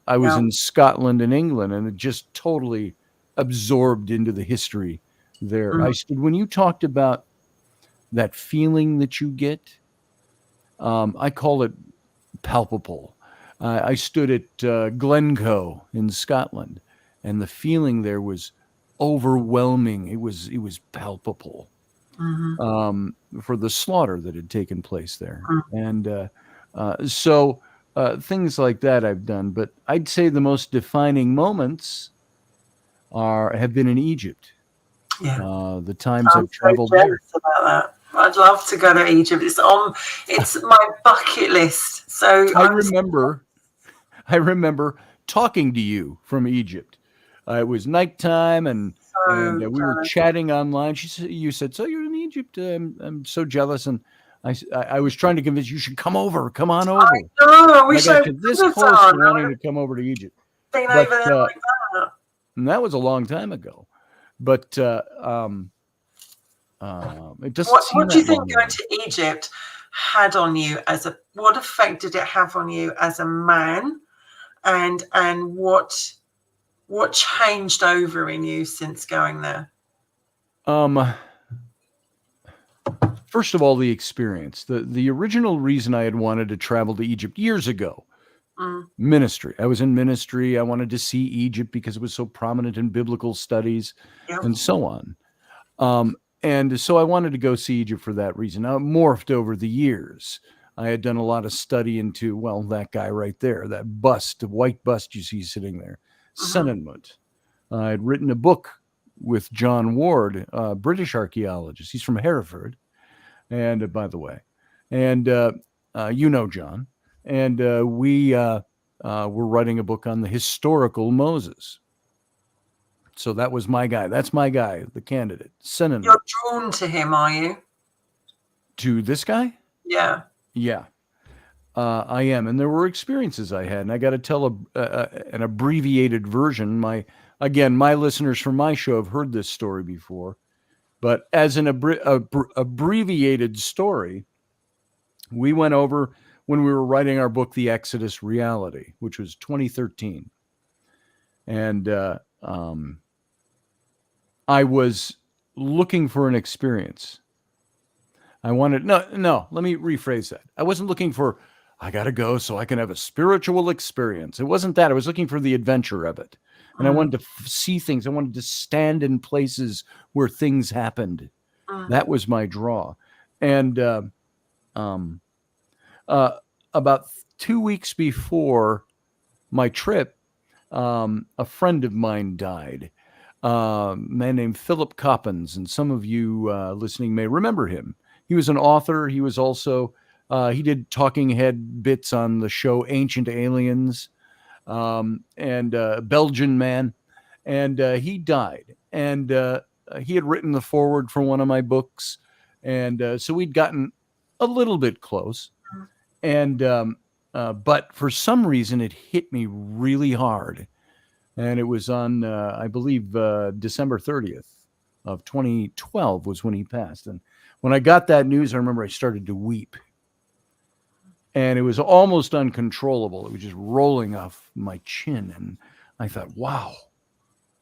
S1: I was in Scotland and England, and it just totally absorbed into the history there. When you talked about that feeling that you get, I call it palpable. I stood at Glencoe in Scotland, and the feeling there was overwhelming. It was palpable for the slaughter that had taken place there. And so things like that I've done. But I'd say the most defining moments have been in Egypt. The times I've traveled there.
S2: About that. I'd love to go to Egypt. It's my bucket list. So
S1: I remember talking to you from Egypt. It was nighttime, and we were chatting online. You said, "So you're in Egypt? I'm so jealous." And I was trying to convince you should come on over.
S2: I know. I wish I
S1: got this close to wanting to come over to Egypt.
S2: Been over there like that.
S1: And that was a long time ago. But it doesn't.
S2: What do you think going to Egypt had on you what effect did it have on you as a man, and what changed over in you since going there?
S1: First of all, the experience. The original reason I had wanted to travel to Egypt years ago, ministry. I was in ministry. I wanted to see Egypt because it was so prominent in biblical studies and so on. And so I wanted to go see Egypt for that reason. Now, it morphed over the years. I had done a lot of study into, that guy right there, that bust, the white bust you see sitting there, Senenmut. I had written a book with John Ward, a British archaeologist. He's from Hereford, and by the way, and John. And we were writing a book on the historical Moses. So that was my guy. That's my guy, the candidate. Senenmut.
S2: You're drawn to him, are you?
S1: To this guy?
S2: Yeah.
S1: Yeah. I am. And there were experiences I had. And I got to tell an abbreviated version. My listeners from my show have heard this story before. But as an abbreviated story, we went over when we were writing our book, The Exodus Reality, which was 2013. And I was looking for an experience. I wanted, no, let me rephrase that. I wasn't looking for, I got to go so I can have a spiritual experience. It wasn't that. I was looking for the adventure of it. And I wanted to see things. I wanted to stand in places where things happened. That was my draw. And about 2 weeks before my trip, a friend of mine died. A man named Philip Coppens, and some of you listening may remember him. He was an author. He was also he did talking head bits on the show Ancient Aliens, and Belgian man, and he died. And he had written the foreword for one of my books, and so we'd gotten a little bit close. And but for some reason, it hit me really hard. And it was on, I believe, December 30th of 2012 was when he passed. And when I got that news, I remember I started to weep. And it was almost uncontrollable. It was just rolling off my chin. And I thought, wow.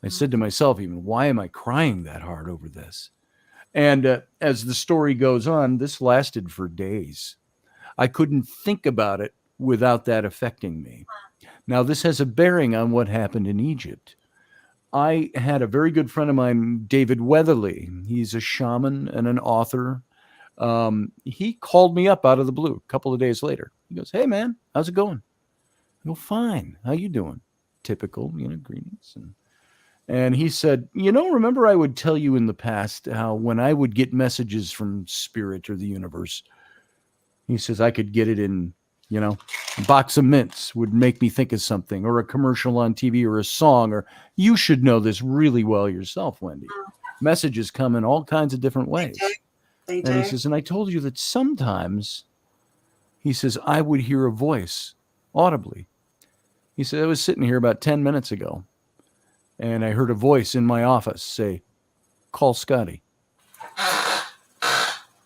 S1: I said to myself, even, why am I crying that hard over this? And as the story goes on, this lasted for days. I couldn't think about it without that affecting me. Now, this has a bearing on what happened in Egypt. I had a very good friend of mine, David Weatherly. He's a shaman and an author. He called me up out of the blue a couple of days later. He goes, "Hey, man, how's it going?" I go, "Fine. How you doing?" Typical, greetings. And he said, remember I would tell you in the past how when I would get messages from spirit or the universe, he says I could get it in, a box of mints would make me think of something, or a commercial on TV, or a song, or you should know this really well yourself, Wendy. Messages come in all kinds of different ways.
S2: They do.
S1: And he says, and I told you that sometimes, he says, I would hear a voice audibly. He said, I was sitting here about 10 minutes ago, and I heard a voice in my office say, "Call Scotty."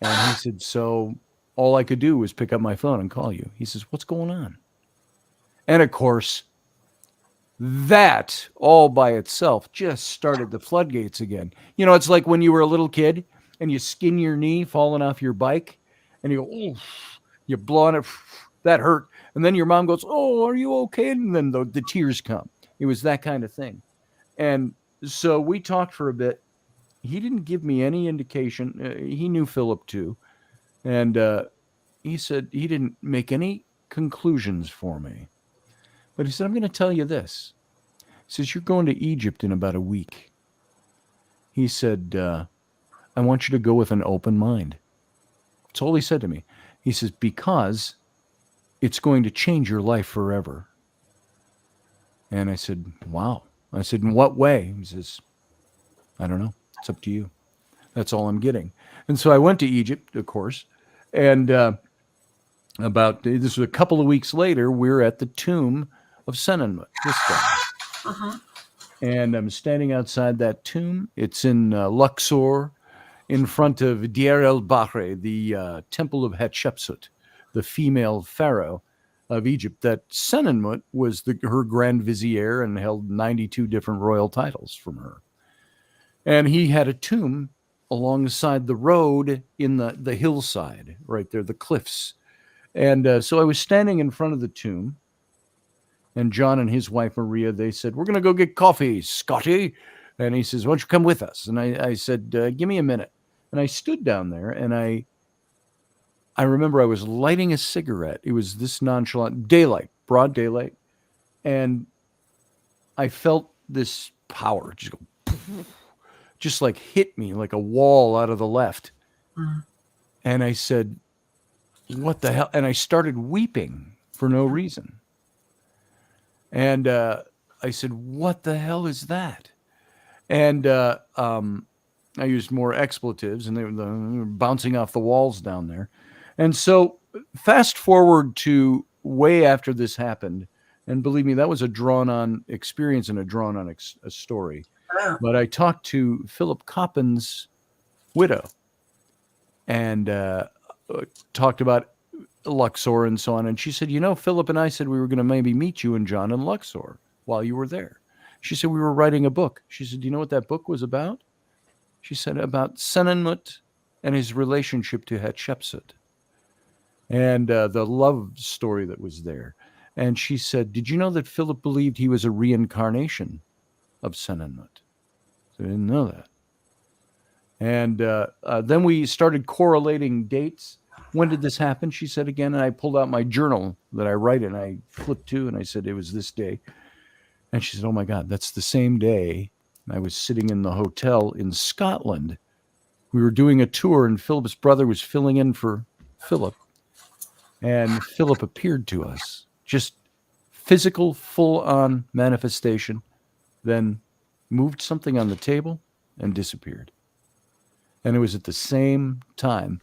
S1: And he said, so all I could do was pick up my phone and call you. He says, "What's going on?" And of course, that all by itself just started the floodgates again. It's like when you were a little kid and you skin your knee falling off your bike, and you go, "Oh," you blow on it, that hurt. And then your mom goes, "Oh, are you okay?" And then the tears come. It was that kind of thing. And so we talked for a bit. He didn't give me any indication. He knew Philip too. And he said he didn't make any conclusions for me. But he said, "I'm going to tell you this." He says, "You're going to Egypt in about a week." He said, "I want you to go with an open mind." That's all he said to me. He says, "Because it's going to change your life forever." And I said, "Wow." I said, "In what way?" He says, "I don't know. It's up to you." That's all I'm getting. And so I went to Egypt, of course. And this was a couple of weeks later, we're at the tomb of Senenmut, this guy. And I'm standing outside that tomb. It's in Luxor, in front of Deir el-Bahri, the temple of Hatshepsut, the female pharaoh of Egypt, that Senenmut was her grand vizier and held 92 different royal titles from her. And he had a tomb alongside the road in the hillside, right there, the cliffs. And so I was standing in front of the tomb, and John and his wife, Maria, they said, "We're going to go get coffee, Scotty." And he says, "Why don't you come with us?" And I said, "Give me a minute." And I stood down there, and I remember I was lighting a cigarette. It was this nonchalant, daylight, broad daylight. And I felt this power just go, just like hit me like a wall out of the left. And I said, "What the hell?" And I started weeping for no reason. And I said, "What the hell is that?" And I used more expletives, and they were bouncing off the walls down there. And so fast forward to way after this happened, and believe me, that was a drawn-on experience and a drawn-on a story.
S2: Wow.
S1: But I talked to Philip Coppens' widow, and talked about Luxor and so on. And she said, Philip and I said we were going to maybe meet you and John in Luxor while you were there. She said, we were writing a book. She said, "Do you know what that book was about?" She said about Senenmut and his relationship to Hatshepsut and the love story that was there. And she said, did you know that Philip believed he was a reincarnation of Senenmut? So I didn't know that. And then we started correlating dates. When did this happen? She said again, and I pulled out my journal that I write in. I flipped to, and I said, it was this day. And she said, oh my God, that's the same day I was sitting in the hotel in Scotland. We were doing a tour, and Philip's brother was filling in for Philip. And Philip appeared to us, just physical, full-on manifestation, then moved something on the table and disappeared. And it was at the same time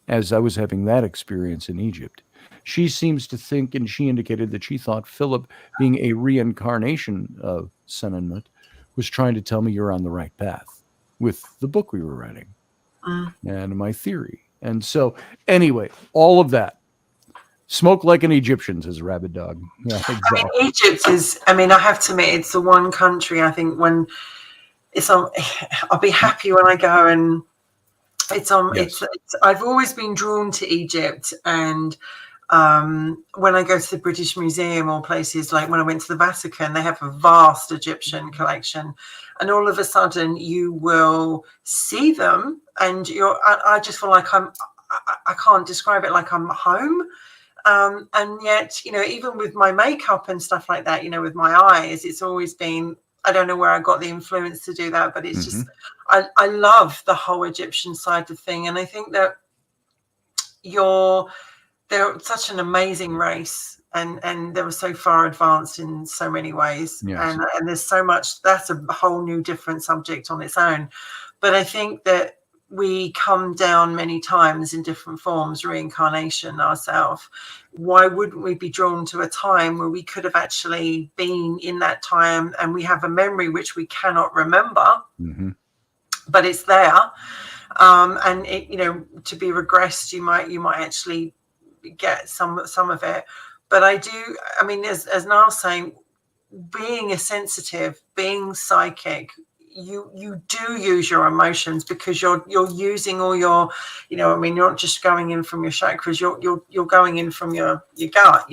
S1: as I was having that experience in Egypt. She seems to think, and she indicated that she thought Philip, being a reincarnation of Senenmut, was trying to tell me you're on the right path with the book we were writing and my theory. And so, anyway, all of that. Smoke like an Egyptian, says Rabid Dog. Yeah, exactly.
S2: I mean, Egypt is, I have to admit, it's the one country I think when it's on, I'll be happy when I go, and it's on, yes. I've always been drawn to Egypt. And when I go to the British Museum or places like when I went to the Vatican, they have a vast Egyptian collection. And all of a sudden you will see them and I just feel like I can't describe it, like I'm home. And yet, even with my makeup and stuff like that, with my eyes, it's always been, I don't know where I got the influence to do that, but it's just, I love the whole Egyptian side of thing. And I think that they're such an amazing race and they were so far advanced in so many ways. Yes. And there's so much, that's a whole new different subject on its own. But I think that we come down many times in different forms, reincarnation ourselves. Why wouldn't we be drawn to a time where we could have actually been in that time and we have a memory which we cannot remember, but it's there. And it, to be regressed, you might actually get some of it. But as Niall's saying, being a sensitive, being psychic, you do use your emotions because you're using all your, you're not just going in from your chakras, you're going in from your gut,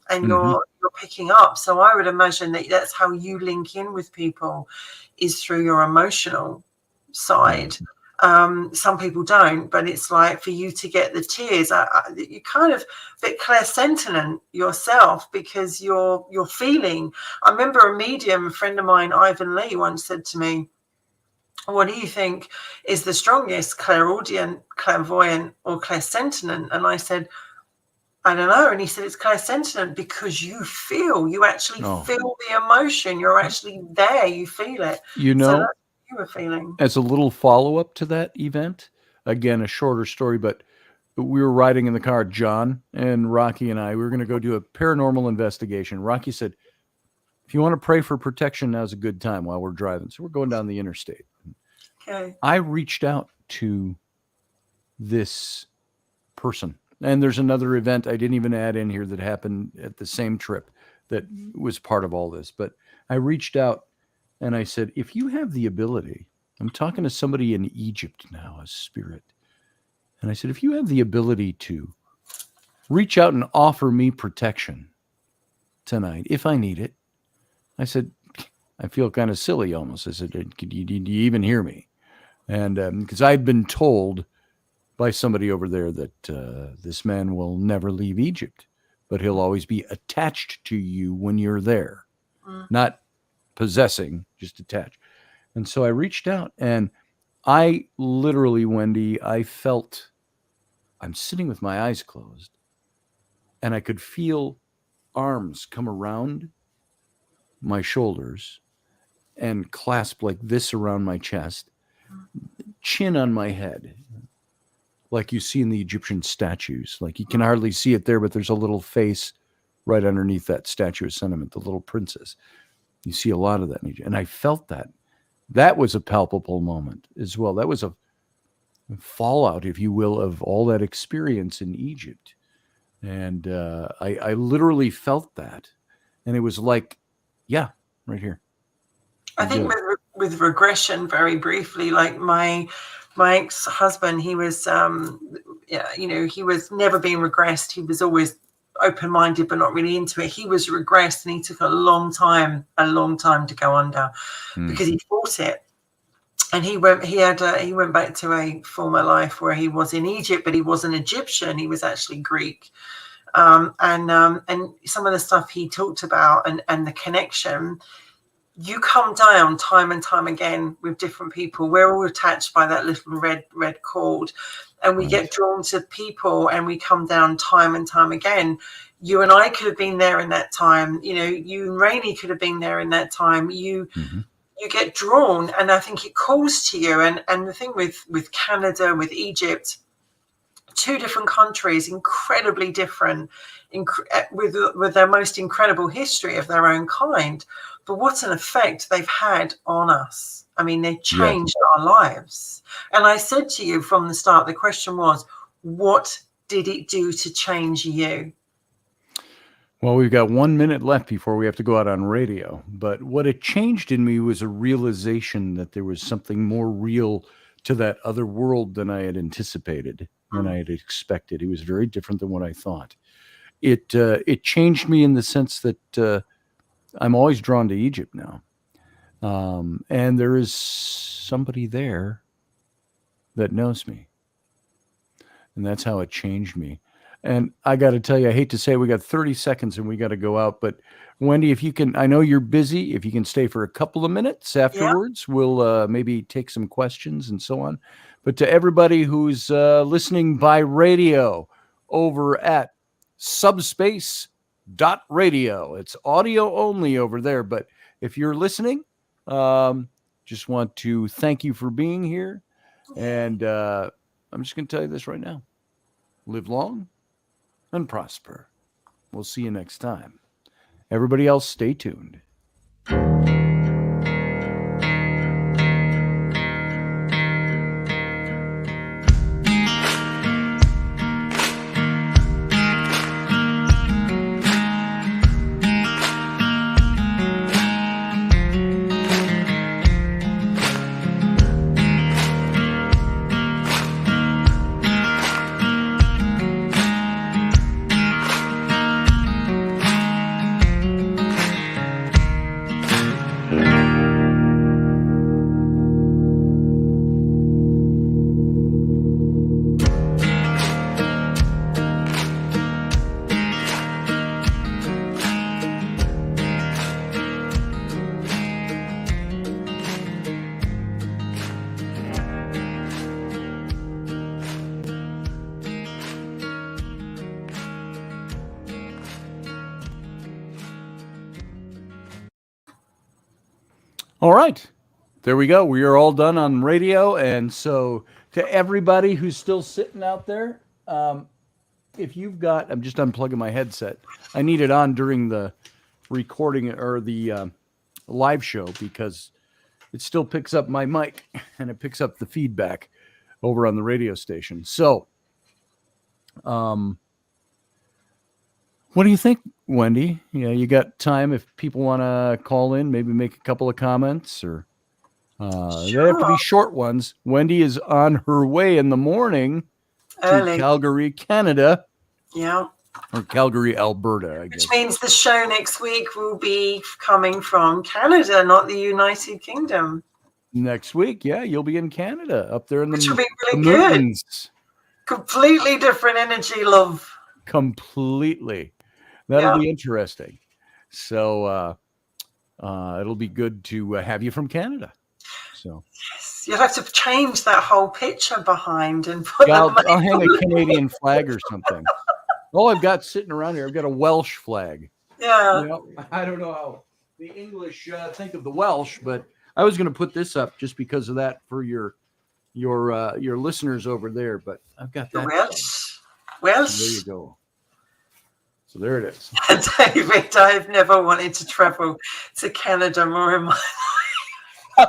S2: and you're picking up. So I would imagine that that's how you link in with people, is through your emotional side. Some people don't, but it's like for you to get the tears, you kind of a bit clairsentient yourself because you're feeling. I remember a medium, a friend of mine, Ivan Lee, once said to me, what do you think is the strongest, clairaudient, clairvoyant, or clairsentient? And I said, I don't know. And he said, it's clairsentient because you actually feel the emotion. You're actually there. You feel it. So that's what you were feeling.
S1: As a little follow-up to that event, again, a shorter story, but we were riding in the car, John and Rocky and I, we were going to go do a paranormal investigation. Rocky said, if you want to pray for protection, now's a good time while we're driving. So we're going down the interstate.
S2: Okay.
S1: I reached out to this person. And there's another event I didn't even add in here that happened at the same trip that was part of all this. But I reached out and I said, if you have the ability, I'm talking to somebody in Egypt now, a spirit. And I said, if you have the ability to reach out and offer me protection tonight, if I need it, I said, I feel kind of silly almost. I said, do you even hear me? And because I'd been told by somebody over there that this man will never leave Egypt, but he'll always be attached to you when you're there, not possessing, just attached. And so I reached out and I literally, Wendy, I felt I'm sitting with my eyes closed and I could feel arms come around my shoulders and clasp like this around my chest, chin on my head, like you see in the Egyptian statues. Like you can hardly see it there, but there's a little face right underneath that statue of Senenmut, the little princess. You see a lot of that in Egypt. And I felt that. That was a palpable moment as well. That was a fallout, if you will, of all that experience in Egypt. And I literally felt that. And it was like, yeah, right here.
S2: I think with regression very briefly. Like my ex-husband, he was he was never being regressed. He was always open-minded but not really into it. He was regressed, and he took a long time to go under because he fought it. And he went back to a former life where he was in Egypt, but he wasn't Egyptian. He was actually Greek. And some of the stuff he talked about and the connection, you come down time and time again with different people. We're all attached by that little red cord, and we get drawn to people, and we come down time and time again. You and I could have been there in that time. You and Rainey could have been there in that time. You get drawn, and I think it calls to you. And the thing with Canada, with Egypt, two different countries, incredibly different, with their most incredible history of their own kind. But what an effect they've had on us. I mean, they changed our lives. And I said to you from the start, the question was, what did it do to change you?
S1: Well, we've got 1 minute left before we have to go out on radio. But what it changed in me was a realization that there was something more real to that other world than I had anticipated, than I had expected. It was very different than what I thought. It changed me in the sense that I'm always drawn to Egypt now. And there is somebody there that knows me. And that's how it changed me. And I got to tell you, I hate to say we got 30 seconds and we got to go out. But Wendy, if you can, I know you're busy. If you can stay for a couple of minutes afterwards, we'll maybe take some questions and so on. But to everybody who's listening by radio over at subspace.radio, it's audio only over there. But if you're listening, just want to thank you for being here. And I'm just going to tell you this right now. Live long and prosper. We'll see you next time. Everybody else, stay tuned. All right. There we go. We are all done on radio. And so to everybody who's still sitting out there, if you've got, I'm just unplugging my headset. I need it on during the recording or the live show because it still picks up my mic and it picks up the feedback over on the radio station. So, what do you think, Wendy? You got time if people want to call in, maybe make a couple of comments, or they have to be short ones. Wendy is on her way in the morning to Calgary, Canada.
S2: Yeah.
S1: Or Calgary, Alberta, I guess.
S2: Which means the show next week will be coming from Canada, not the United Kingdom.
S1: Next week, yeah, you'll be in Canada, up there in
S2: Which will be
S1: the
S2: really
S1: mountains.
S2: Good. Completely different energy, love.
S1: Completely. That'll be interesting. So it'll be good to have you from Canada. So
S2: yes, you'll have to change that whole picture behind and put
S1: I'll hang a Canadian flag or something. All I've got sitting around here, I've got a Welsh flag.
S2: Yeah.
S1: I don't know how the English think of the Welsh, but I was going to put this up just because of that for your listeners over there. But I've got that.
S2: Welsh.
S1: So there you go. So there it is.
S2: David, I've never wanted to travel to Canada more in my life.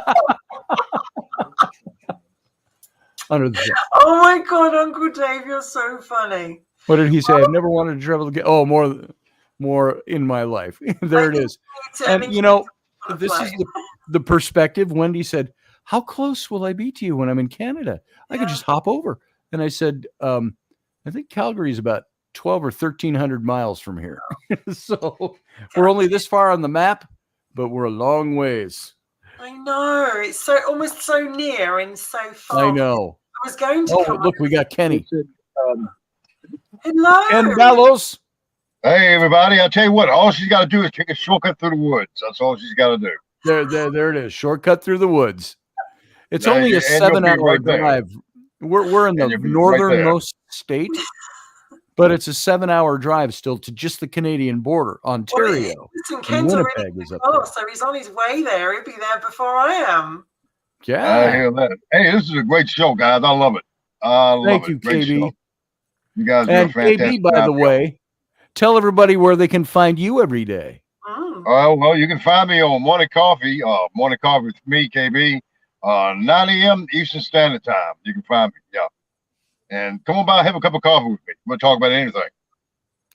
S2: Oh my God, Uncle Dave, you're so funny.
S1: What did he say? I've never wanted to travel again. Oh, more in my life. There it is. And the perspective, Wendy said, how close will I be to you when I'm in Canada? I could just hop over. And I said, I think Calgary is about 12 or 1,300 miles from here. So we're only this far on the map, but we're a long ways.
S2: I know. It's so almost so near and so far.
S1: I know.
S2: I was going to come.
S1: Look, we got Kenny.
S2: Hello.
S1: Ken Bellows.
S3: Hey, everybody. I'll tell you what. All she's got to do is take a shortcut through the woods. That's all she's got to do.
S1: There it is. Shortcut through the woods. It's
S3: Now,
S1: only a
S3: and you'll be
S1: 7-hour
S3: right there.
S1: drive. We're in the
S3: And you'll be right there.
S1: northernmost state, but it's a 7-hour drive still to just the Canadian border. Ontario.
S2: Listen,
S1: and
S2: Ken's
S1: Winnipeg
S2: already
S1: is up
S2: close, so he's on his way there. He'll be there before I am.
S3: I
S1: Yeah.
S3: hear that. Hey, this is a great show, guys. I love it. I love
S1: Thank
S3: it.
S1: you,
S3: Great
S1: KB.
S3: show. You guys do a
S1: And
S3: fantastic
S1: KB, by the
S3: job.
S1: way, tell everybody where they can find you every day.
S3: Well, you can find me on Morning Coffee with me, KB, 9 a.m. Eastern Standard Time. You can find me, yeah. And come on by and have a cup of coffee with me. We'll talk about anything.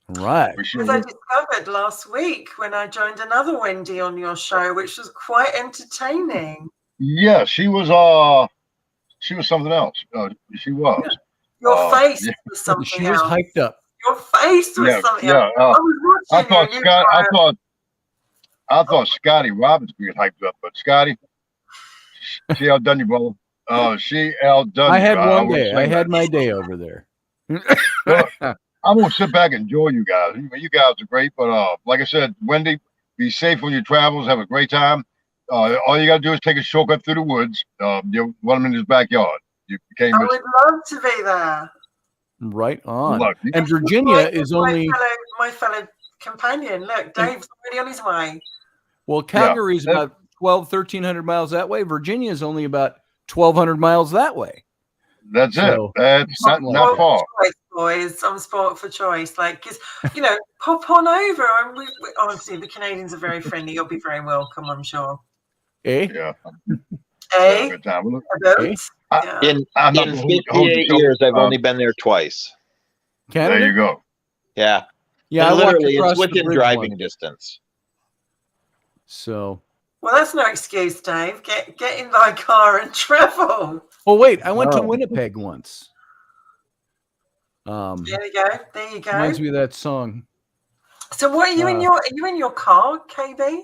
S1: Right.
S3: For sure.
S2: As I discovered last week when I joined another Wendy on your show, which was quite entertaining.
S3: Yeah, she was something else. She was.
S2: Your face
S3: yeah.
S2: was something
S1: She was
S2: else.
S1: hyped up.
S2: Your face was something else. I was
S3: I
S2: watching
S3: thought
S2: you.
S3: Scott. I thought Scotty Robertson was hyped up, but Scotty, she outdone you, brother. She outdone you.
S1: I had one
S3: will
S1: day.
S3: say
S1: I
S3: that.
S1: had my day over there.
S3: I'm gonna sit back and enjoy you guys. You guys are great, but like I said, Wendy, be safe on your travels. Have a great time. All you gotta do is take a shortcut through the woods. You want them in his backyard. You can't
S2: I
S3: miss
S2: would love to be there.
S1: Right on.
S3: Look,
S1: And Virginia is only
S2: my fellow companion. Look, Dave's already on his way.
S1: well, Calgary is about 1,300 miles that way. Virginia is only about 1,200 miles that way.
S3: That's
S1: So,
S3: it. That's
S1: something like
S3: not
S1: that.
S3: far.
S2: Choice, boys. I'm sport for choice. Like, because pop on over. Honestly, the Canadians are very friendly. You'll be very welcome, I'm sure.
S1: Eh?
S3: Yeah.
S2: Eh?
S3: Good time. Look,
S2: Yeah.
S4: In
S3: I'm not gonna hold the
S4: 58
S3: show.
S4: years, I've only been there twice.
S1: Canada?
S3: There you go.
S4: Yeah.
S1: Yeah,
S4: And
S1: I walked
S4: literally,
S1: across
S4: it's
S1: the
S4: within
S1: bridge
S4: driving
S1: once.
S4: distance.
S1: So,
S2: Well, that's no excuse, Dave. Get in thy car and travel.
S1: oh wait, I went to
S3: Wow.
S1: Winnipeg once.
S2: There you go. There you go.
S1: Reminds me of that song.
S2: So, what are you in your? Are you in your car, KB?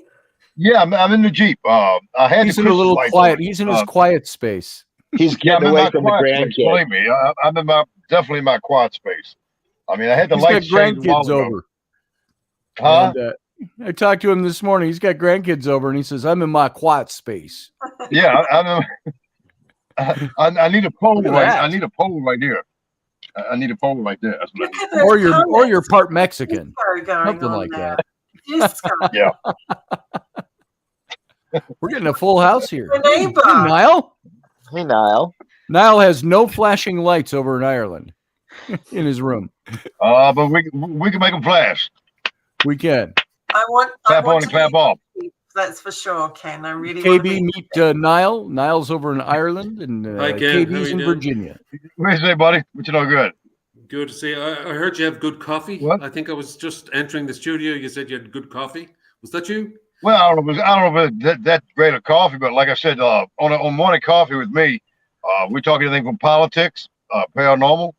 S3: Yeah, I'm in the Jeep. I had
S1: He's
S3: the
S1: in a little
S3: Christmas lights
S1: quiet.
S3: on.
S1: He's in his quiet space.
S4: He's
S3: Yeah, I'm
S4: getting
S3: in
S4: away
S3: my
S4: from the
S3: quiet space.
S4: grandkids.
S3: Believe me, I'm in definitely in my quiet space. I mean, I had the
S1: He's got
S3: lights changed a while
S1: grandkids
S3: ago.
S1: over.
S3: Huh?
S1: And, I talked to him this morning. He's got grandkids over, and he says, "I'm in my quiet space."
S3: Yeah, I need a pole
S1: Look at
S3: right.
S1: that.
S3: I need a pole right here. I need a pole right there. That's what I
S2: Look
S3: need.
S2: at those
S1: Or you're
S2: colours.
S1: part Mexican.
S2: Disco going
S1: Something
S2: on
S1: like
S2: there.
S1: that.
S2: Disco.
S3: Yeah.
S1: We're getting a full house here.
S2: Your neighbor.
S1: Hey, Niall.
S4: Hey, Niall.
S1: Niall has no flashing lights over in Ireland in his room.
S3: But we can make them flash.
S1: We can.
S2: I want
S3: Clap on and
S2: to
S3: clap
S2: be-
S3: off.
S2: That's for sure, Ken. I really want to
S1: KB,
S2: be.
S1: meet Niall. Niall's over in Ireland, and
S5: Hi, Ken. How
S1: KB's
S5: you
S1: in
S5: doing?
S1: Virginia.
S3: What do you say, buddy? What you know good?
S5: Good to see you. I heard you have good coffee.
S3: What?
S5: I think I was just entering the studio. You said you had good coffee. Was that you?
S3: Well, I don't know if it's that great of coffee, but like I said, on Morning Coffee with me, we talk anything from politics, paranormal.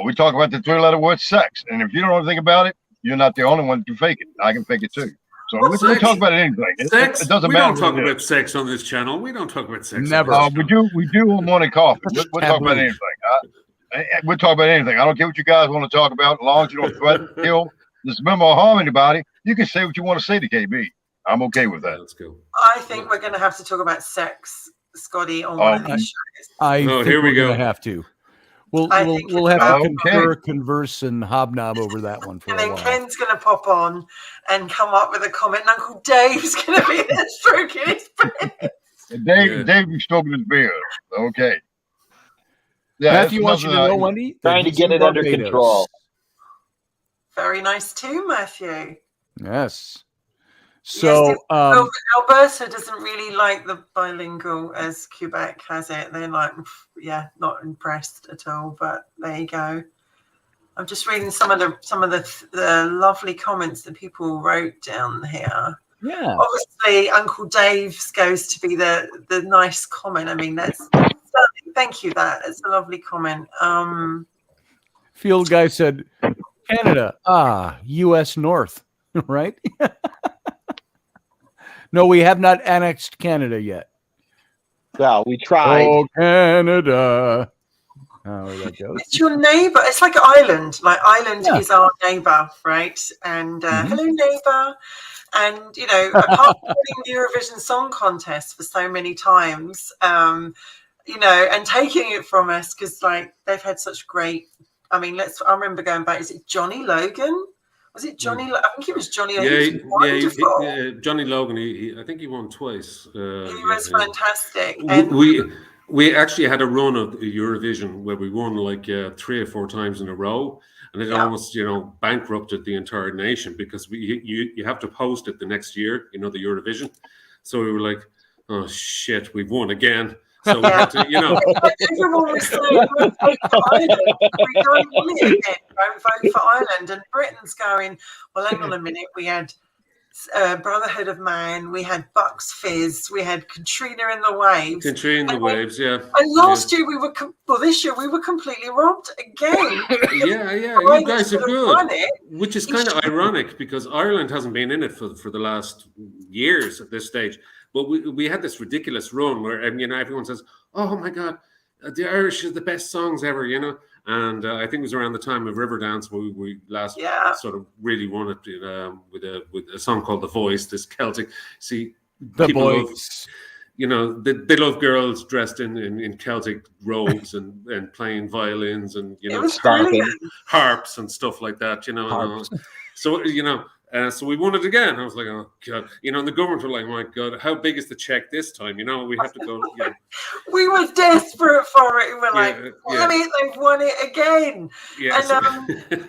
S3: We talk about the 3-letter word sex. And if you don't know anything about it, you're not the only one who can fake it. I can fake it too. So we
S5: Sex?
S3: talk about anything.
S5: Sex?
S3: It doesn't
S5: we
S3: matter.
S5: don't talk
S3: what it
S5: about
S3: is.
S5: sex on this channel. We don't talk about sex.
S1: Never.
S5: On this channel.
S3: We do on Morning Coffee. We'll talk about
S1: Taboo.
S3: anything. We'll talk about anything. I don't care what you guys want to talk about, as long as you don't threaten, kill, dismember, or harm anybody. You can say what you want to say to KB. I'm okay with that.
S5: Let's go.
S2: I think we're going to have to talk about sex, Scotty, on one of these shows.
S1: I
S5: Oh,
S1: think
S5: here we
S1: we're
S5: go.
S1: gonna have to. We'll
S2: I think
S1: we'll have to
S3: Okay.
S1: confer, converse, and hobnob over that one for
S2: And
S1: a
S2: then
S1: while.
S2: Ken's going to pop on and come up with a comment, and Uncle Dave's going to be there stroking his beard.
S3: And
S5: Yeah.
S3: Dave be stroking his beard. Okay. Yeah,
S1: Matthew
S3: that's
S1: wants you to
S3: nothing,
S1: know, Wendy, that
S4: Trying to
S1: he's
S4: get
S1: in
S4: it under
S1: Barbados.
S4: control.
S2: Very nice too, Matthew.
S1: Yes. So,
S2: Well, Alberta doesn't really like the bilingual as Quebec has it. They're like, yeah, not impressed at all. But there you go. I'm just reading some of the lovely comments that people wrote down here.
S1: Yeah.
S2: Obviously, Uncle Dave's goes to be the nice comment. I mean, that's thank you. That's a lovely comment.
S1: Field guy said, Canada, U.S. North, right? No, we have not annexed Canada yet.
S4: Well, we tried.
S1: Oh, Canada. Where that goes.
S2: It's your neighbor. It's like an island. Like Ireland
S1: Yeah.
S2: is our neighbor, right? And
S1: Mhm.
S2: hello, neighbor. And you know, apart from winning the Eurovision Song Contest for so many times, you know, and taking it from us because like they've had such great. I mean, I remember going back. Is it Johnny Logan? Was it Johnny? I think it was Johnny. He was wonderful.
S5: Johnny Logan. I think he won twice.
S2: He was fantastic.
S5: We actually had a run of Eurovision where we won like 3 or 4 times in a row, and it almost bankrupted the entire nation because you have to host it the next year. You know, the Eurovision. So we were like, oh shit, we've won again. So we had to,
S2: everyone was saying, vote for Ireland. We don't want it again. Don't vote for Ireland. And Britain's going, well, hang on a minute. We had Brotherhood of Man. We had Bucks Fizz. We had Katrina in the Waves. And last year this year we were completely robbed again.
S5: Yeah. You guys are good. Which is kind of ironic because Ireland hasn't been in it for the last years at this stage. But we had this ridiculous run where everyone says, "Oh my God, the Irish is the best songs ever," And I think it was around the time of Riverdance where we last sort of really won it with a song called "The Voice." This Celtic,
S1: The Voice.
S5: They love girls dressed in Celtic robes and playing violins and harps and stuff like that. So we won it again. I was like, oh God, and the government were like, my God, how big is the check this time? We have to go.
S2: We were desperate for it. We were like, they've won it again.
S5: Yes.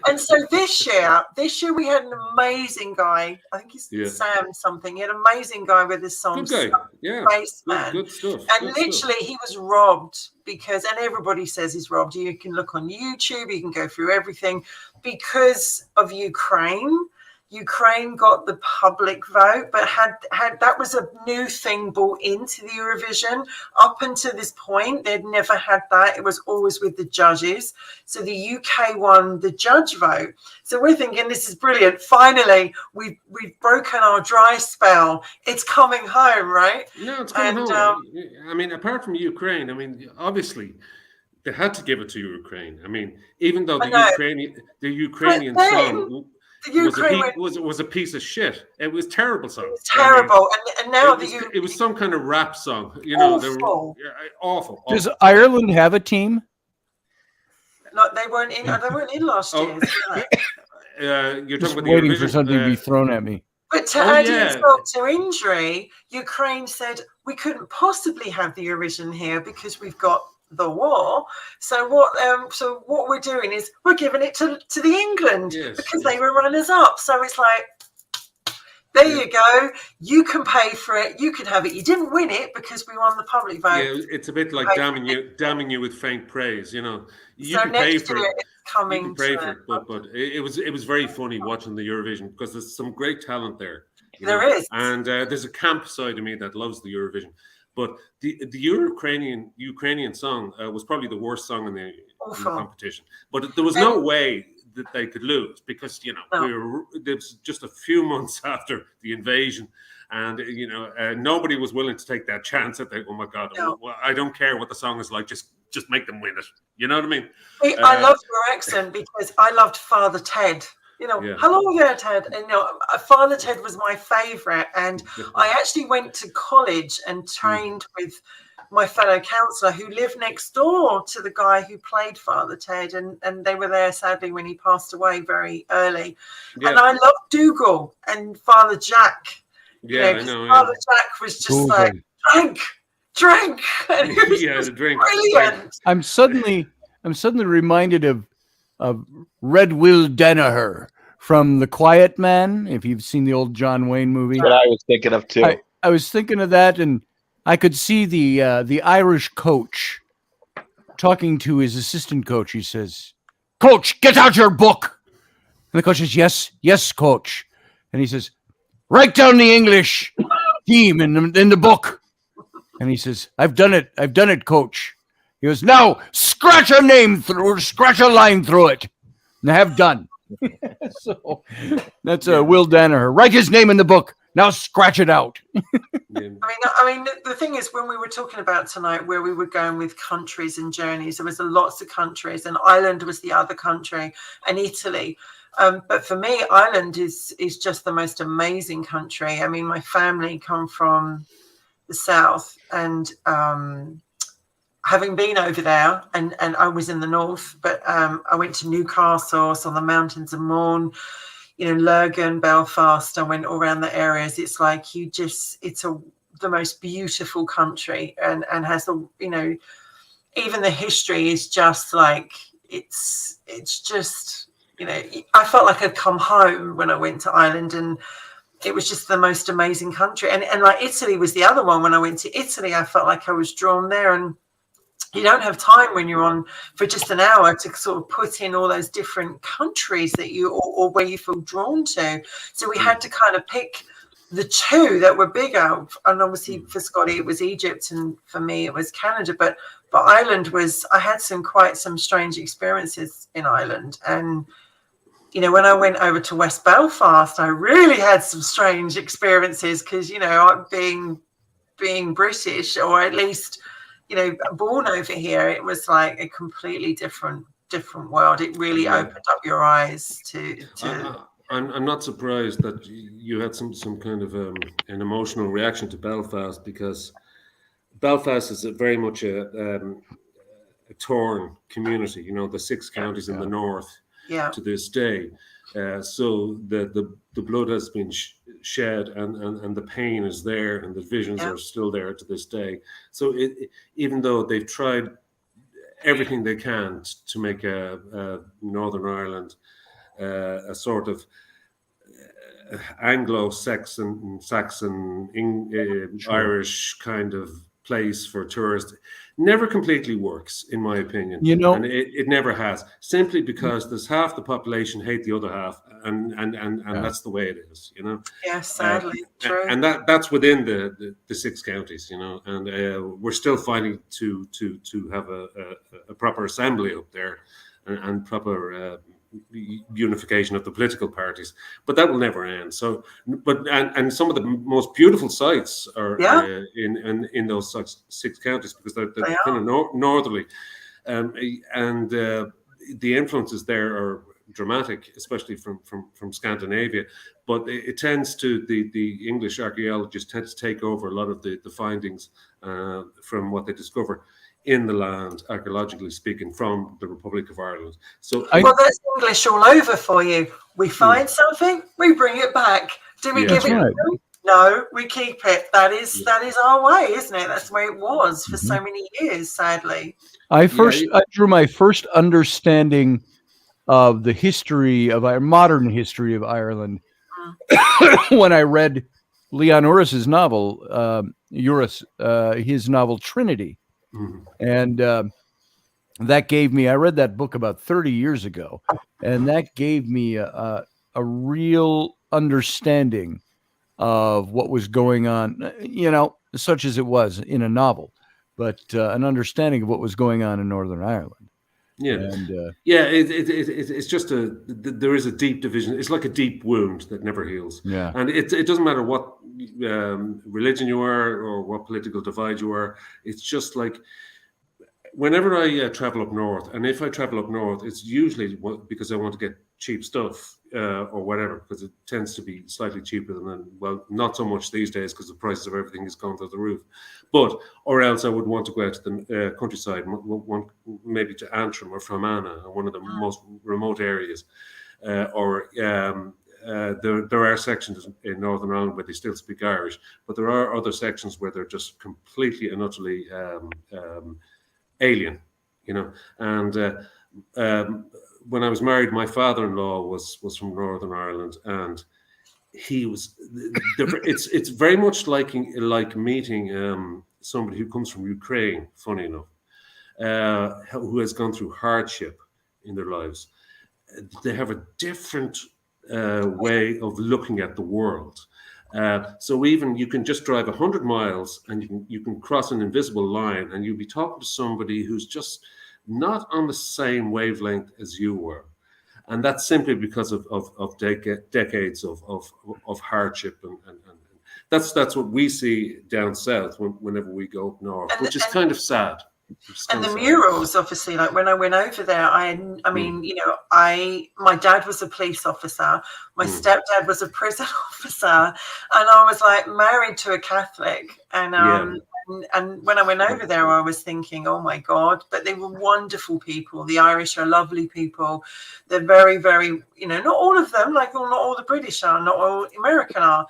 S2: And so this year we had an amazing guy. I think he's Sam something. He had an amazing guy with his song.
S5: Good guy.
S2: Bassman.
S5: Good stuff.
S2: And literally he was robbed because, and everybody says he's robbed. You can look on YouTube. You can go through everything because of Ukraine. Ukraine got the public vote, but had that was a new thing brought into the Eurovision. Up until this point, they'd never had that. It was always with the judges. So the UK won the judge vote. So we're thinking this is brilliant. Finally, we've broken our dry spell. It's coming home, right?
S5: No, it's coming home. I mean, apart from Ukraine, obviously they had to give it to Ukraine. Even though the Ukrainian song was a piece of shit. It was a terrible song. It was
S2: terrible. And now
S5: it was some kind of rap song.
S2: Awful.
S5: Awful.
S1: Does Ireland have a team?
S2: No, they weren't in. They weren't in last year.
S5: You're
S1: just
S5: talking
S1: waiting for something to be thrown at me.
S2: But to add insult to injury, Ukraine said we couldn't possibly have the Eurovision here because we've got the war. So what we're doing is we're giving it to the England because they were runners up. So it's like, there you go. You can pay for it. You can have it. You didn't win it because we won the public vote.
S5: Yeah, it's a bit like damning you with faint praise. You
S2: so
S5: can pay for it.
S2: It's coming.
S5: You can pay for it, but it was very funny watching the Eurovision because there's some great talent there.
S2: There is,
S5: and there's a camp side of me that loves the Eurovision. But the Ukrainian song was probably the worst song in the competition. But there was no way that they could lose because it was just a few months after the invasion, and nobody was willing to take that chance. That oh my God, I don't care what the song is like, just make them win it. You know what I mean?
S2: I love your accent because I loved Father Ted. Hello there, Ted. And Father Ted was my favorite. And I actually went to college and trained with my fellow counsellor who lived next door to the guy who played Father Ted. And they were there, sadly, when he passed away very early. Yeah. And I loved Dougal and Father Jack.
S5: Yeah, I know.
S2: Father Jack was just like, drink. And it was
S5: the drink.
S2: Brilliant.
S1: I'm suddenly reminded of Red Will Danaher from The Quiet Man, if you've seen the old John Wayne movie.
S4: That I was thinking of too.
S1: I was thinking of that, and I could see the Irish coach talking to his assistant coach. He says, "Coach, get out your book." And the coach says, "Yes, coach." And he says, write down the English theme in the book. And he says, I've done it, coach. He goes, now scratch a name through, scratch a line through it. And I have done. So that's Will Danaher. Write his name in the book. Now scratch it out.
S2: I mean, the thing is, when we were talking about tonight, where we were going with countries and journeys, there was lots of countries, and Ireland was the other country, and Italy. But for me, Ireland is just the most amazing country. I mean, my family come from the south, and having been over there, and I was in the north, but I went to Newcastle, so on the mountains of Mourne, Lurgan, Belfast. I went all around the areas. It's like the most beautiful country, and has even the history is just like it's just I felt like I'd come home when I went to Ireland, and it was just the most amazing country. And like Italy was the other one. When I went to Italy, I felt like I was drawn there, and you don't have time when you're on for just an hour to sort of put in all those different countries that or where you feel drawn to. So we had to kind of pick the two that were bigger. And obviously for Scotty, it was Egypt, and for me, it was Canada. But Ireland I had quite some strange experiences in Ireland. And, when I went over to West Belfast, I really had some strange experiences because, being British, or at least born over here, it was like a completely different world. It really opened up your eyes to.
S5: I'm not surprised that you had some kind of an emotional reaction to Belfast, because Belfast is very much a torn community. The 6 counties in the north to this day. So the blood has been shed, and the pain is there, and the visions are still there to this day. So even though they've tried everything they can to make Northern Ireland a sort of Anglo-Saxon, Irish kind of place for tourists, never completely works, in my opinion. And it never has, simply because there's half the population hate the other half, and that's the way it is,
S2: Yes, sadly, true.
S5: And that's within the 6 counties, and we're still fighting to have a proper assembly up there, and proper unification of the political parties, but that will never end. So, and some of the most beautiful sites are in those 6 counties, because they're kind of northerly, and the influences there are dramatic, especially from Scandinavia. But it tends to the English archaeologists tend to take over a lot of the findings from what they discover in the land, archaeologically speaking, from the Republic of Ireland. So,
S2: there's English all over for you. We find something, we bring it back. Do we give it? Right. No, we keep it. That is our way, isn't it? That's the way it was for so many years, sadly.
S1: I drew my first understanding of the history of our modern history of Ireland when I read Leon Uris's novel, his novel Trinity. And that gave me, I read that book about 30 years ago, and that gave me a real understanding of what was going on, such as it was in a novel, but an understanding of what was going on in Northern Ireland.
S5: It's just there is a deep division. It's like a deep wound that never heals. And it doesn't matter what religion you are or what political divide you are. It's just like whenever I travel up north, and if I travel up north, it's usually because I want to get cheap stuff or whatever, because it tends to be slightly cheaper than, well, not so much these days because the prices of everything has gone through the roof. Or else I would want to go out to the countryside, maybe to Antrim or Fermanagh, one of the most remote areas. There are sections in Northern Ireland where they still speak Irish, but there are other sections where they're just completely and utterly alien, And when I was married, my father-in-law was from Northern Ireland, and he was. It's very much like meeting somebody who comes from Ukraine. Funny enough, who has gone through hardship in their lives. They have a different way of looking at the world, So even you can just drive 100 miles and you can cross an invisible line, and you'll be talking to somebody who's just not on the same wavelength as you were. And that's simply because of decades of hardship, and that's what we see down south whenever we go up north, which is kind of sad.
S2: And the murals, obviously, like when I went over there, I mean, you know, my dad was a police officer, my stepdad was a prison officer, and I was like married to a Catholic, and when I went over there, I was thinking, oh my God, but they were wonderful people. The Irish are lovely people. They're very, very, you know, not all of them, like not all the British are, not all American are,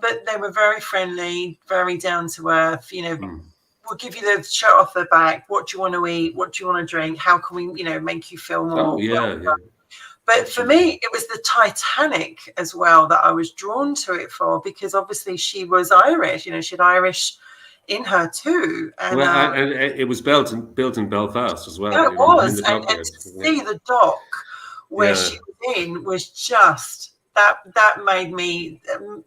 S2: but they were very friendly, very down to earth, you know. We'll give you the shirt off their back. What do you want to eat? What do you want to drink? How can we, you know, make you feel more? But for me, it was the Titanic as well that I was drawn to it for, because obviously she was Irish. You know, she had Irish in her too. And,
S5: and it was built in Belfast as well.
S2: Yeah, it was. And to see the dock where she was in was just... That made me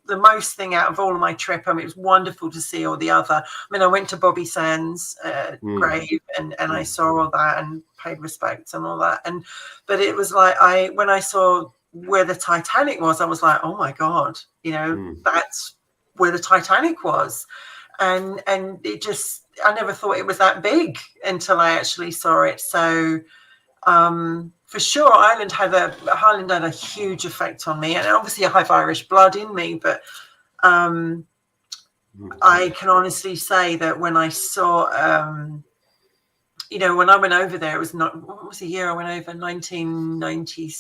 S2: the most thing out of all of my trip. I mean, it was wonderful to see all the other. I mean, I went to Bobby Sands' grave and I saw all that and paid respects and all that. But it was like when I saw where the Titanic was, I was like, oh my God, you know, that's where the Titanic was. And it just, I never thought it was that big until I actually saw it. So for sure, Ireland had a huge effect on me, and obviously I have Irish blood in me. But I can honestly say that when I saw, you know, when I went over there, it was not. What was the year I went over? 1990.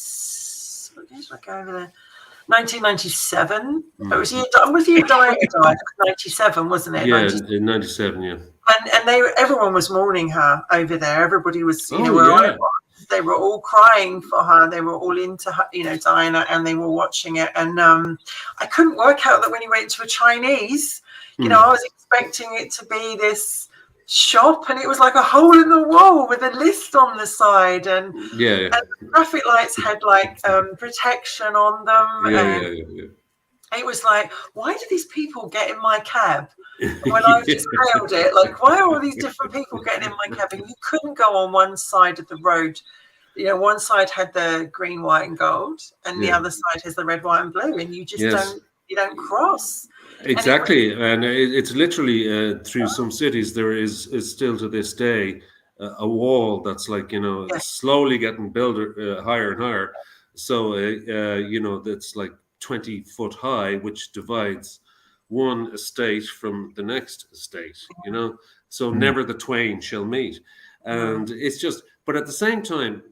S2: What did I go over there? 1997. It was the year Diana died. 97, wasn't it?
S5: Yeah, in 97. Yeah.
S2: And everyone was mourning her over there. Everybody was, you know, they were all crying for her. They were all into her, you know, Diana, and they were watching it. And I couldn't work out that when he went to a Chinese, you know, I was expecting it to be this shop, and it was like a hole in the wall with a list on the side, and and the traffic lights had like protection on them. It was like, why do these people get in my cab when I've just hailed it? Like, why are all these different people getting in my cab? And you couldn't go on one side of the road. You know, one side had the green, white, and gold, and the other side has the red, white, and blue, and you just don't cross.
S5: Exactly, and it's literally through some cities there is still to this day a wall that's like, you know, slowly getting built higher and higher. So you know, that's like 20-foot high, which divides one estate from the next estate, you know, so never the twain shall meet. And it's just, but at the same time,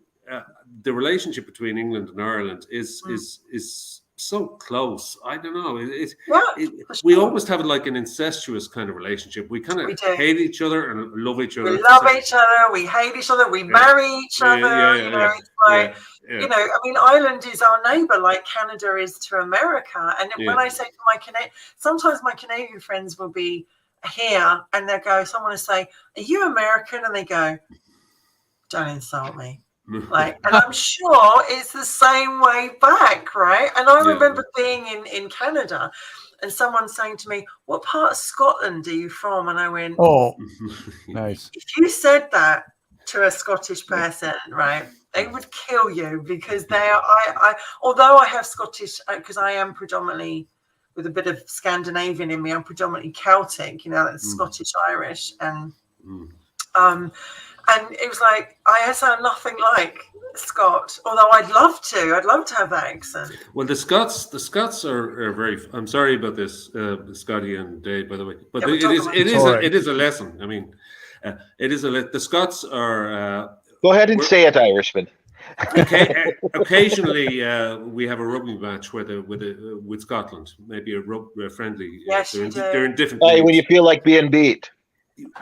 S5: the relationship between England and Ireland is so close. I don't know. We almost have like an incestuous kind of relationship. We kind of hate each other and love each other.
S2: We love each other. We hate each other. We marry each other. You know, it's like, you know, I mean, Ireland is our neighbour, like Canada is to America. And when I say to sometimes my Canadian friends will be here, and they'll go, someone will say, "Are you American?" And they go, "Don't insult me." Like, and I'm sure it's the same way back, right? And I remember being in Canada and someone saying to me, "What part of Scotland are you from?" And I went,
S1: "Oh, nice."
S2: If you said that to a Scottish person, right, they would kill you, because they are. Although I have Scottish, because I am predominantly with a bit of Scandinavian in me. I'm predominantly Celtic, you know, that's Scottish Irish, and and it was like, I sound nothing like Scot, although I'd love to have that accent.
S5: Well, the Scots are very. I'm sorry about this, Scotty and Dave, by the way, but it is a lesson. I mean, the Scots are.
S4: Go ahead and say it, Irishman.
S5: Occasionally, we have a rugby match with Scotland, maybe a friendly.
S2: Yes,
S5: they're in different.
S4: When you feel like being beat.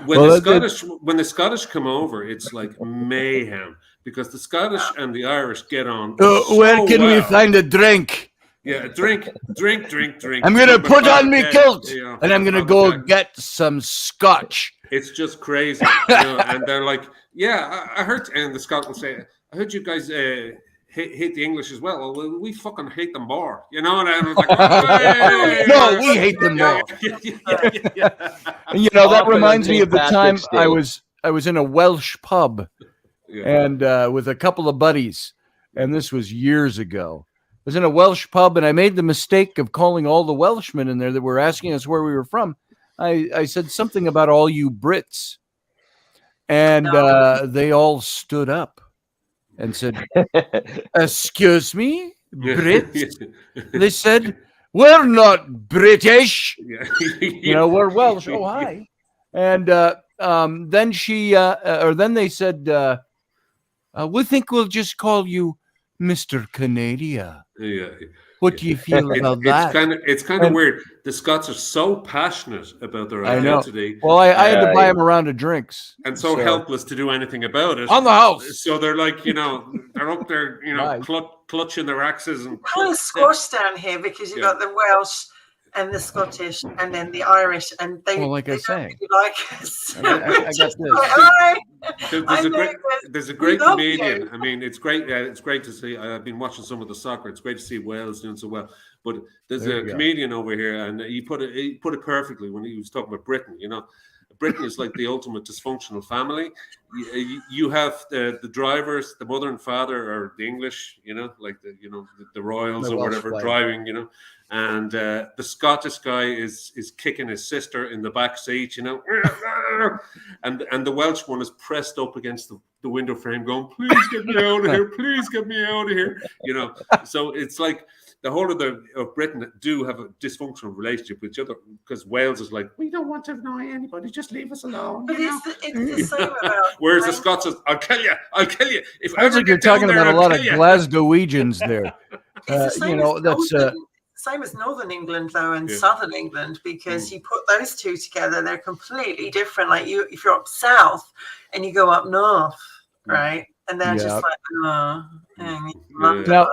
S5: When the Scottish come over, it's like mayhem, because the Scottish and the Irish get on.
S1: Where can we find a drink?
S5: Yeah, drink.
S1: I'm gonna put on me kilt, and I'm gonna go get some scotch.
S5: It's just crazy, you know? And they're like, "Yeah, I heard," and the Scot will say, "I heard you guys hate the English as well. Well, we fucking hate them more, you know. And I was like, hey!
S1: No, we hate them more.
S5: Yeah.
S1: And, you know, that
S4: Often
S1: reminds
S4: on
S1: me of the
S4: St.
S1: time
S4: Patrick's
S1: I was in a Welsh pub
S5: Yeah.
S1: and with a couple of buddies, and this was years ago. I was in a Welsh pub, and I made the mistake of calling all the Welshmen in there that were asking us where we were from. I said something about all you Brits, and they all stood up and said, "Excuse me, Brits?" They said, "We're not British.
S5: Yeah.
S1: You know, we're Welsh." Oh, hi. And then then they said, "We think we'll just call you Mr. Canada."
S5: Yeah.
S1: What do you feel about that?
S5: It's kind of weird. The Scots are so passionate about their
S1: I know.
S5: identity.
S1: Well, I had to buy
S4: Yeah.
S1: them a round of drinks.
S5: And so helpless to do anything about it.
S1: On the house.
S5: So they're like, you know, they're up there, you know,
S1: Right.
S5: clutching their axes and
S2: Kind of squashed down here because you've got the Welsh and the Scottish and then the Irish, and they,
S1: Well, like I
S2: they don't
S1: say.
S2: really like us.
S1: I got
S2: We're just
S1: this.
S2: like, "Hi."
S5: There's a great
S2: love
S5: comedian.
S2: you.
S5: I mean, it's great. It's great to see. I've been watching some of the soccer. It's great to see Wales doing so well. But there's
S1: There
S5: a
S1: you go.
S5: comedian over here, and he put it perfectly when he was talking about Britain. You know, Britain is like the ultimate dysfunctional family. You have the drivers, the mother and father are the English. You know, like the royals
S1: The
S5: or
S1: Welsh
S5: whatever
S1: flag.
S5: driving. You know. And the Scottish guy is kicking his sister in the back seat, you know, and the Welsh one is pressed up against the window frame, going, "Please get me out of here! Please get me out of here!" You know, so it's like the whole of Britain do have a dysfunctional relationship with each other because Wales is like, "We don't want to annoy anybody, just leave us alone."
S2: But
S5: You know?
S2: it's the same about.
S5: Whereas the Scots is, "I'll kill you! I'll kill you!" If I
S1: Sounds
S5: ever
S1: like you're
S5: get down
S1: talking
S5: there,
S1: about a
S5: I'll
S1: lot of
S5: kill you.
S1: Glasgowians there.
S2: It's the same
S1: You know,
S2: as
S1: that's
S2: same as Northern England though and
S5: Yeah.
S2: Southern England, because you put those two together, they're completely different. Like if you're up south and you go up north, right, and they're
S1: Yeah.
S2: just like,
S1: Now,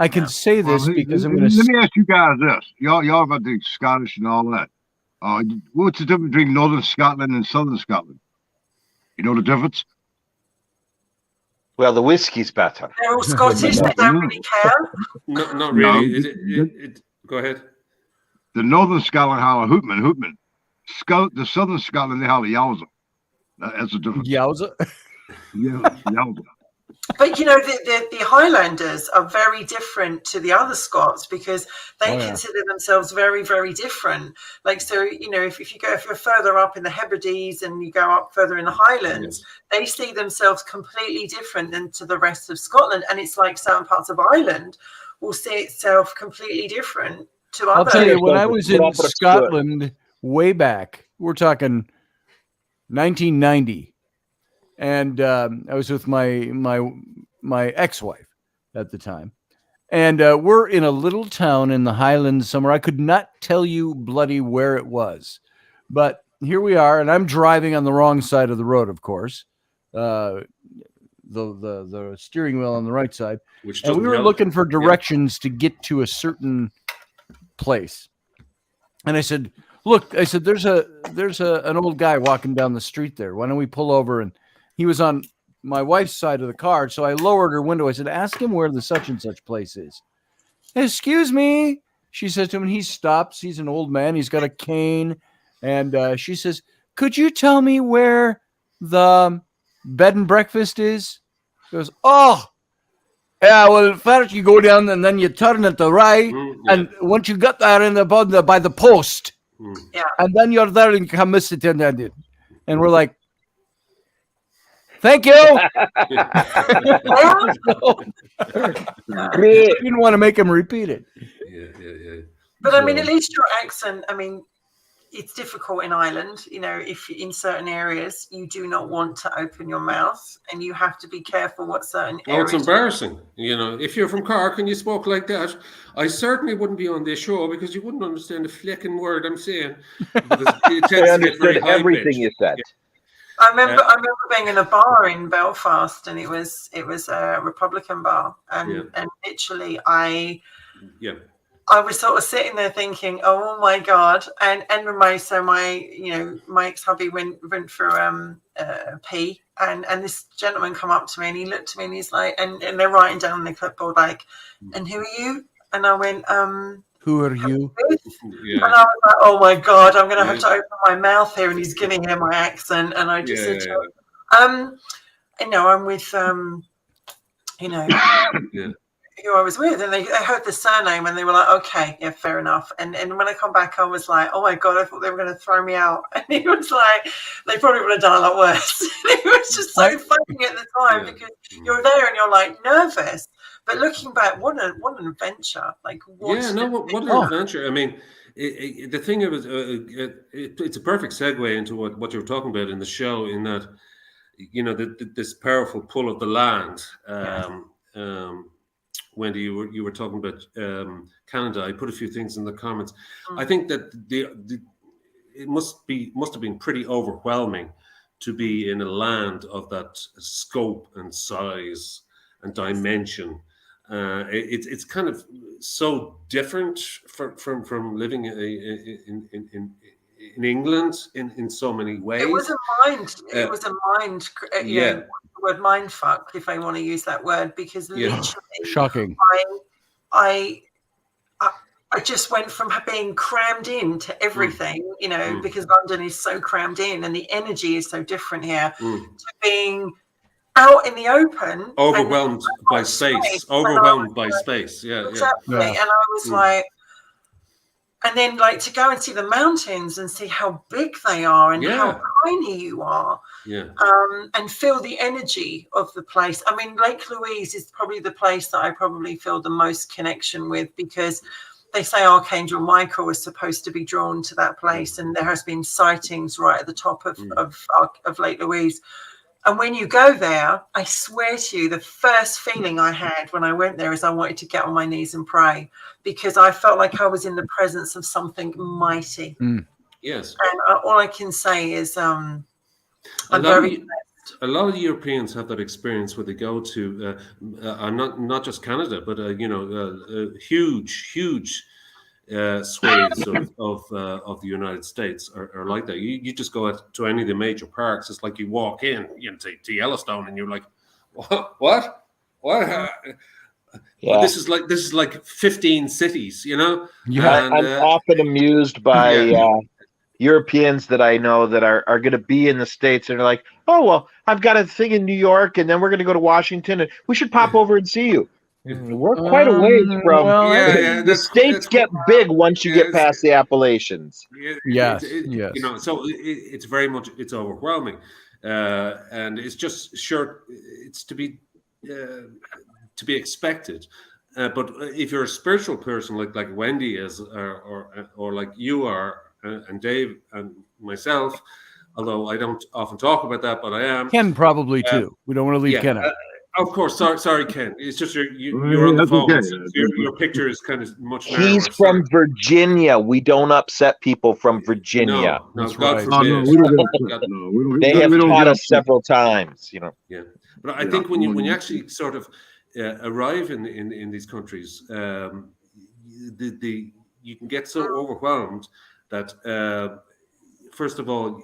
S1: I can say this
S3: Well,
S1: because I'm
S3: let
S1: going to.
S3: me ask you guys this. Y'all about the Scottish and all that. What's the difference between Northern Scotland and Southern Scotland? You know the difference?
S4: Well, the whiskey's better.
S2: they're all Scottish, they don't really care.
S5: Not
S3: No,
S5: really. Go ahead.
S3: The Northern Scotland holler hootman. The Southern Scotland they holler yowza. That's the difference.
S1: Yowza.
S3: Yeah, yowza.
S2: But you know, the Highlanders are very different to the other Scots because they
S1: Oh, yeah.
S2: consider themselves very, very different. Like, so, you know, if you're further up in the Hebrides and you go up further in the Highlands, they see themselves completely different than to the rest of Scotland. And it's like certain parts of Ireland will see itself completely different to
S1: I'll
S2: other.
S1: tell you, when I was in
S4: Robert
S1: Scotland way back, we're talking 1990, and I was with my ex-wife at the time, and we're in a little town in the Highlands somewhere. I could not tell you bloody where it was, but here we are, and I'm driving on the wrong side of the road, of course. The steering wheel on the right side,
S5: Which
S1: and we
S5: doesn't
S1: were
S5: help.
S1: looking for directions to get to a certain place. And I said, "Look," I said, there's an old guy walking down the street there. Why don't we pull over?" And he was on my wife's side of the car, so I lowered her window. I said, "Ask him where the such and such place is." "Excuse me," she says to him, and he stops. He's an old man. He's got a cane, and she says, "Could you tell me where the bed and breakfast is?" He goes, "Oh, yeah, well, first you go down and then you turn it to right. And once you get there by the post, and then you're there and you can miss it." And we're like, "Thank you."
S4: Great.
S1: Didn't want to make him repeat it.
S5: Yeah.
S2: But I mean, at least your accent, I mean, it's difficult in Ireland, you know, if in certain areas you do not want to open your mouth and you have to be careful what certain
S5: Oh,
S2: areas.
S5: it's embarrassing. You know, if you're from Cork and you spoke like that, I certainly wouldn't be on this show because you wouldn't understand a flicking word I'm saying. Because it tends
S4: I
S5: to get
S4: understood
S5: very high
S4: everything
S5: pitched.
S4: you said.
S2: I remember being in a bar in Belfast, and it was a Republican bar, and literally I I was sort of sitting there thinking, oh my God. And my ex-hubby went for pee, and this gentleman come up to me and he looked at me and he's like, and they're writing down on the clipboard like, and who are you? And I went,
S1: who are you?
S2: And I was like, oh my God, I'm going to have to open my mouth here, and he's giving him my accent. And I just said, I'm with, who I was with, and they heard the surname and they were like, okay, yeah, fair enough. And when I come back, I was like, oh my God, I thought they were going to throw me out. And he was like, they probably would have done a lot worse. It was just so funny at the time because you're there and you're like nervous. But looking back, what an adventure! Like, what
S5: an adventure! I mean, the thing of it, it's a perfect segue into what you were talking about in the show. In that, this powerful pull of the land. Wendy, you were talking about Canada. I put a few things in the comments. I think that it must have been pretty overwhelming to be in a land of that scope and size and dimension. It's kind of so different from living in England in so many ways.
S2: It was a mind. It was a mind. The word mind fuck, if I want to use that word, because literally,
S1: shocking.
S2: I just went from being crammed into everything, because London is so crammed in and the energy is so different here, to being out in the open,
S5: overwhelmed by space. Yeah,
S2: exactly. And I was like, and then like to go and see the mountains and see how big they are and how tiny you are, and feel the energy of the place. I mean, Lake Louise is probably the place that I probably feel the most connection with, because they say Archangel Michael was supposed to be drawn to that place, and there has been sightings right at the top of Lake Louise. And when you go there, I swear to you, the first feeling I had when I went there is I wanted to get on my knees and pray, because I felt like I was in the presence of something mighty.
S5: Yes.
S2: And all I can say is I'm
S5: very blessed. A lot of Europeans have that experience where they go to, not just Canada, but, huge swathes of the United States are like that. You just go to any of the major parks. It's like you walk in, to Yellowstone, and you're like, what?
S4: Yeah.
S5: This is like 15 cities,
S1: Yeah.
S4: And, I'm often amused by Europeans that I know that are going to be in the States, and they're like, oh, well, I've got a thing in New York, and then we're going to go to Washington, and we should pop over and see you. We're quite a ways from the states get big once you get past the Appalachians.
S1: Yes.
S5: So it's very much, it's overwhelming, and it's just it's to be expected. But if you're a spiritual person like Wendy is, or like you are, and Dave and myself, although I don't often talk about that, but I am.
S1: Ken probably too. We don't want to leave Ken out.
S5: Of course, sorry, Ken. It's just you're on the phone. Okay. So your picture is kind of much narrower.
S4: He's from Virginia. We don't upset people from Virginia.
S5: No, God forbid.
S4: No, they have taught us several times.
S5: Yeah, but I think when you actually sort of arrive in these countries, you can get so overwhelmed that first of all,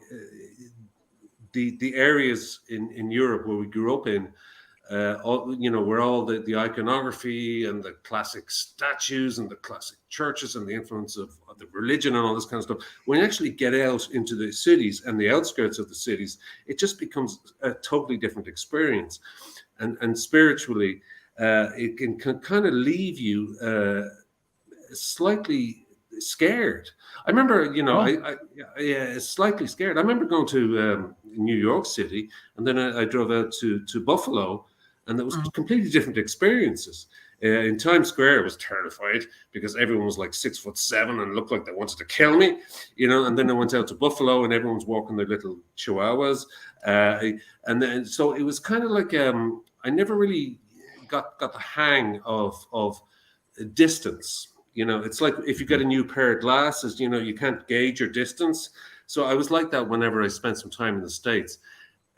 S5: the areas in Europe where we grew up in. Where all the iconography and the classic statues and the classic churches and the influence of the religion and all this kind of stuff. When you actually get out into the cities and the outskirts of the cities, it just becomes a totally different experience. And spiritually, it can kind of leave you slightly scared. I remember, slightly scared. I remember going to New York City, and then I drove out to Buffalo, and there was completely different experiences. In Times Square, I was terrified because everyone was like 6'7" and looked like they wanted to kill me, And then I went out to Buffalo, and everyone's walking their little chihuahuas, and then so it was kind of like I never really got the hang of distance. It's like if you get a new pair of glasses, you can't gauge your distance. So I was like that whenever I spent some time in the States.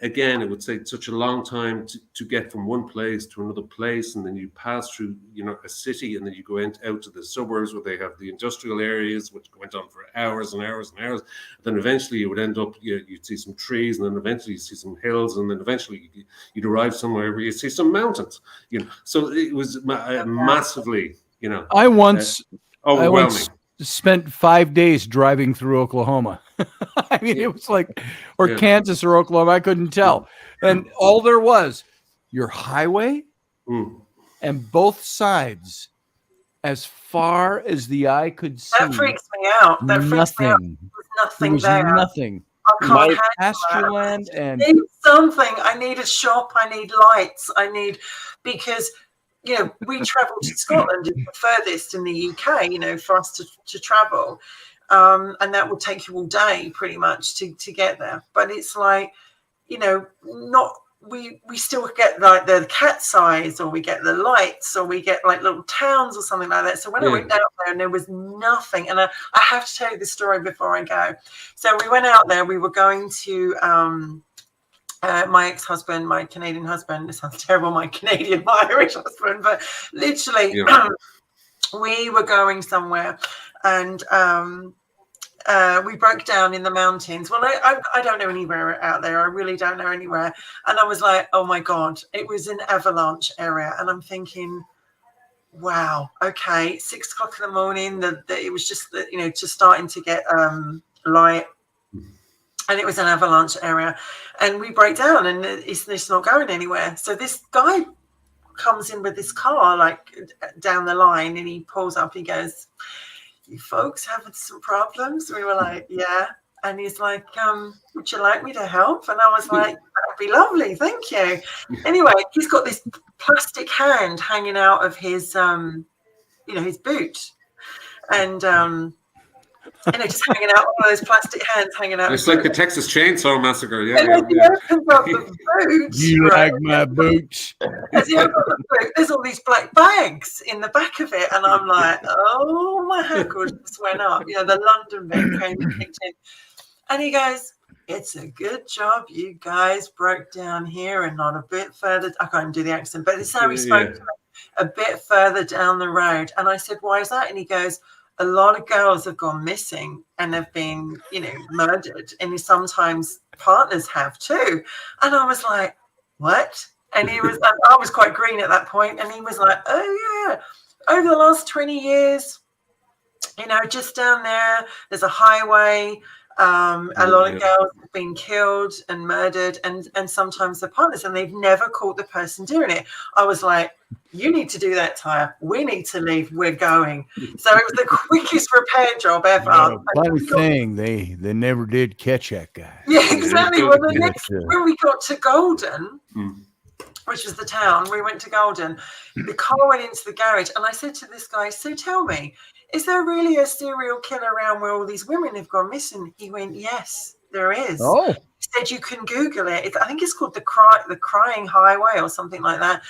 S5: again, it would take such a long time to get from one place to another place, and then you pass through, a city, and then you go out to the suburbs where they have the industrial areas, which went on for hours and hours and hours. Then eventually you would end up, you'd see some trees, and then eventually you see some hills, and then eventually you'd arrive somewhere where you see some mountains. So it was massively,
S1: I once
S5: overwhelming.
S1: Spent 5 days driving through Oklahoma. I mean, it was like, or Kansas or Oklahoma, I couldn't tell. And all there was, your highway and both sides, as far as the eye could see.
S2: That freaks me out. That freaks me out. There's nothing there.
S1: Nothing.
S2: I can't
S1: pasture land and
S2: I need something. I need a shop. I need lights. Because we travel to Scotland, it's the furthest in the UK, for us to travel. And that will take you all day pretty much to get there. But it's like, we still get like the cat's eyes, or we get the lights, or we get like little towns or something like that. So when I went out there and there was nothing, and I have to tell you this story before I go. So we went out there, we were going to my ex-husband, my Canadian husband, it sounds terrible, my Irish husband, but literally we were going somewhere, and we broke down in the mountains. Well, I don't know anywhere out there. I really don't know anywhere. And I was like, oh my God, it was an avalanche area. And I'm thinking, wow, okay, 6 o'clock in the morning, it was just, just starting to get light. And it was an avalanche area, and we break down, and it's not going anywhere. So this guy comes in with this car, like down the line, and he pulls up. He goes, "You folks having some problems?" We were like, "Yeah." And he's like, "Would you like me to help?" And I was like, "That'd be lovely, thank you." Anyway, he's got this plastic hand hanging out of his, his boot, and just hanging out, one of those plastic hands hanging out.
S5: It's like the Texas Chainsaw Massacre.
S2: And as he opens up the boot,
S1: you like my boots?
S2: As he opens up the boot, there's all these black bags in the back of it, and I'm like, oh, my hackles just went up. The London bit came and kicked in, and he goes, "It's a good job you guys broke down here and not a bit further." I can't even do the accent, but it's how he spoke to me, a bit further down the road. And I said, "Why is that?" And he goes, "A lot of girls have gone missing and have been, murdered. And sometimes partners have too." And I was like, "What?" And I was quite green at that point. And he was like, "Oh, yeah. Over the last 20 years, just down there's a highway. A lot of girls have been killed and murdered, and sometimes the partners, and they've never caught the person doing it." I was like, "You need to do that, Tyre. We need to leave. We're going." So it was the quickest repair job ever.
S1: Funny thing, they never did catch that guy.
S2: Yeah, exactly. Well, when we got to Golden, which was the town, we went to Golden. The car went into the garage, and I said to this guy, "So tell me, is there really a serial killer around where all these women have gone missing?" He went, "Yes, there is."
S1: Oh.
S2: He said, "You can Google it. I think it's called the Crying Highway or something like that."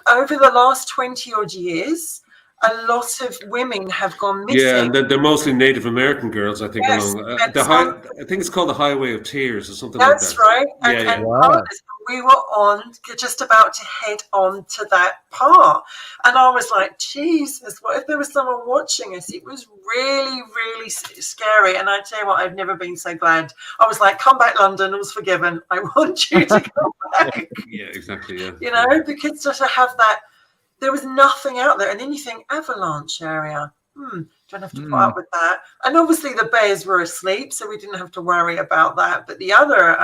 S2: Over the last 20 odd years, a lot of women have gone missing.
S5: Yeah, and they're mostly Native American girls, I think.
S2: Yes,
S5: I think it's called the Highway of Tears or something like that.
S2: That's right. And we were just about to head on to that part. And I was like, Jesus, what if there was someone watching us? It was really, really scary. And I tell you what, I've never been so glad. I was like, "Come back, London. I was forgiven. I want you to come back."
S5: Yeah, exactly. Yeah.
S2: Because just to have that, there was nothing out there. And then you think, avalanche area. Don't have to put up with that. And obviously the bears were asleep, so we didn't have to worry about that. But the other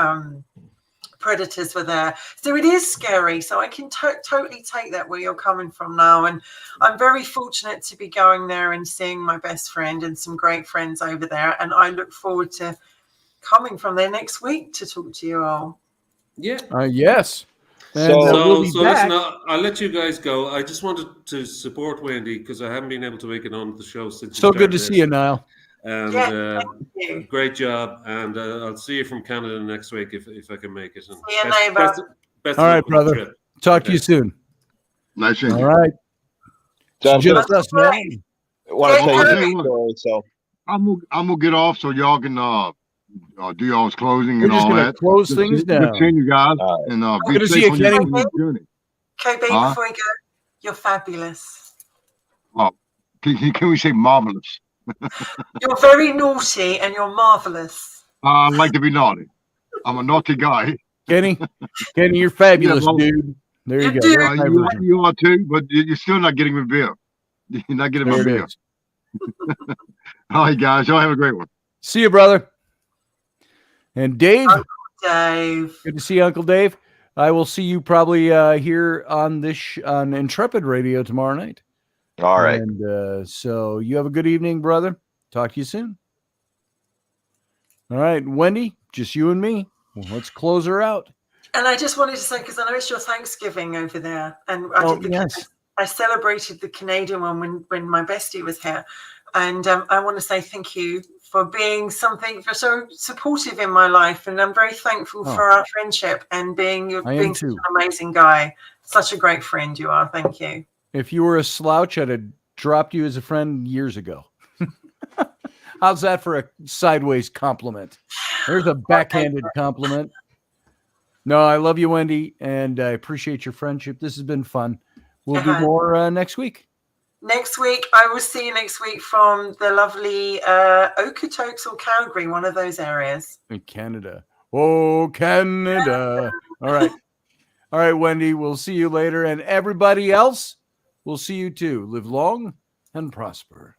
S2: predators were there. So it is scary. So I can totally take that where you're coming from now. And I'm very fortunate to be going there and seeing my best friend and some great friends over there. And I look forward to coming from there next week to talk to you all.
S5: Yeah.
S1: Yes.
S5: So
S1: we'll
S5: listen, I'll let you guys go. I just wanted to support Wendy because I haven't been able to make it on the show since.
S1: So good to see you, Niall.
S5: And great job. And I'll see you from Canada next week if I can make it. And
S2: see you, neighbor.
S5: Best
S1: all right, brother. Talk to you soon.
S3: Nice.
S1: All right. Just us now.
S4: Want to tell you a story, so
S3: I'm gonna get off so y'all can do y'all's closing
S1: We're
S3: and
S1: just
S3: all
S1: gonna
S3: that.
S1: close things
S3: Good
S1: down.
S3: seeing you guys,
S4: All
S3: and
S1: Good
S3: be
S1: to see
S3: safe
S1: you,
S3: on your
S1: Kenny.
S3: journey.
S2: KB,
S3: Huh?
S2: before we go, you're fabulous.
S3: Oh, can we say marvelous?
S2: You're very naughty and you're marvelous.
S3: I like to be naughty. I'm a naughty guy.
S1: Kenny, you're fabulous,
S3: well,
S1: dude. There you
S2: You
S1: go.
S2: do.
S1: That's my version.
S3: You are too, but you're still not getting me beer. You're not getting
S1: There
S3: my
S1: it
S3: beer.
S1: is.
S3: All right, guys. Y'all have a great one.
S1: See you, brother. And Dave,
S2: Dave.
S1: good to see you, Uncle Dave. I will see you probably here on this on Intrepid Radio tomorrow night.
S4: All right.
S1: And so you have a good evening, brother. Talk to you soon. All right, Wendy, just you and me. Well, let's close her out.
S2: And I just wanted to say, because I know it's your Thanksgiving over there, and I celebrated the Canadian one when my bestie was here, and I want to say thank you for being so supportive in my life, and I'm very thankful for our friendship and being such an amazing guy, such a great friend you are. Thank you.
S1: If you were a slouch, I'd have dropped you as a friend years ago. How's that for a sideways compliment? There's a backhanded compliment. No, I love you, Wendy, and I appreciate your friendship. This has been fun. We'll do more next week.
S2: Next week, I will see you next week from the lovely Okotoks or Calgary, one of those areas.
S1: In Canada. Oh, Canada. All right. All right, Wendy, we'll see you later. And everybody else, we'll see you too. Live long and prosper.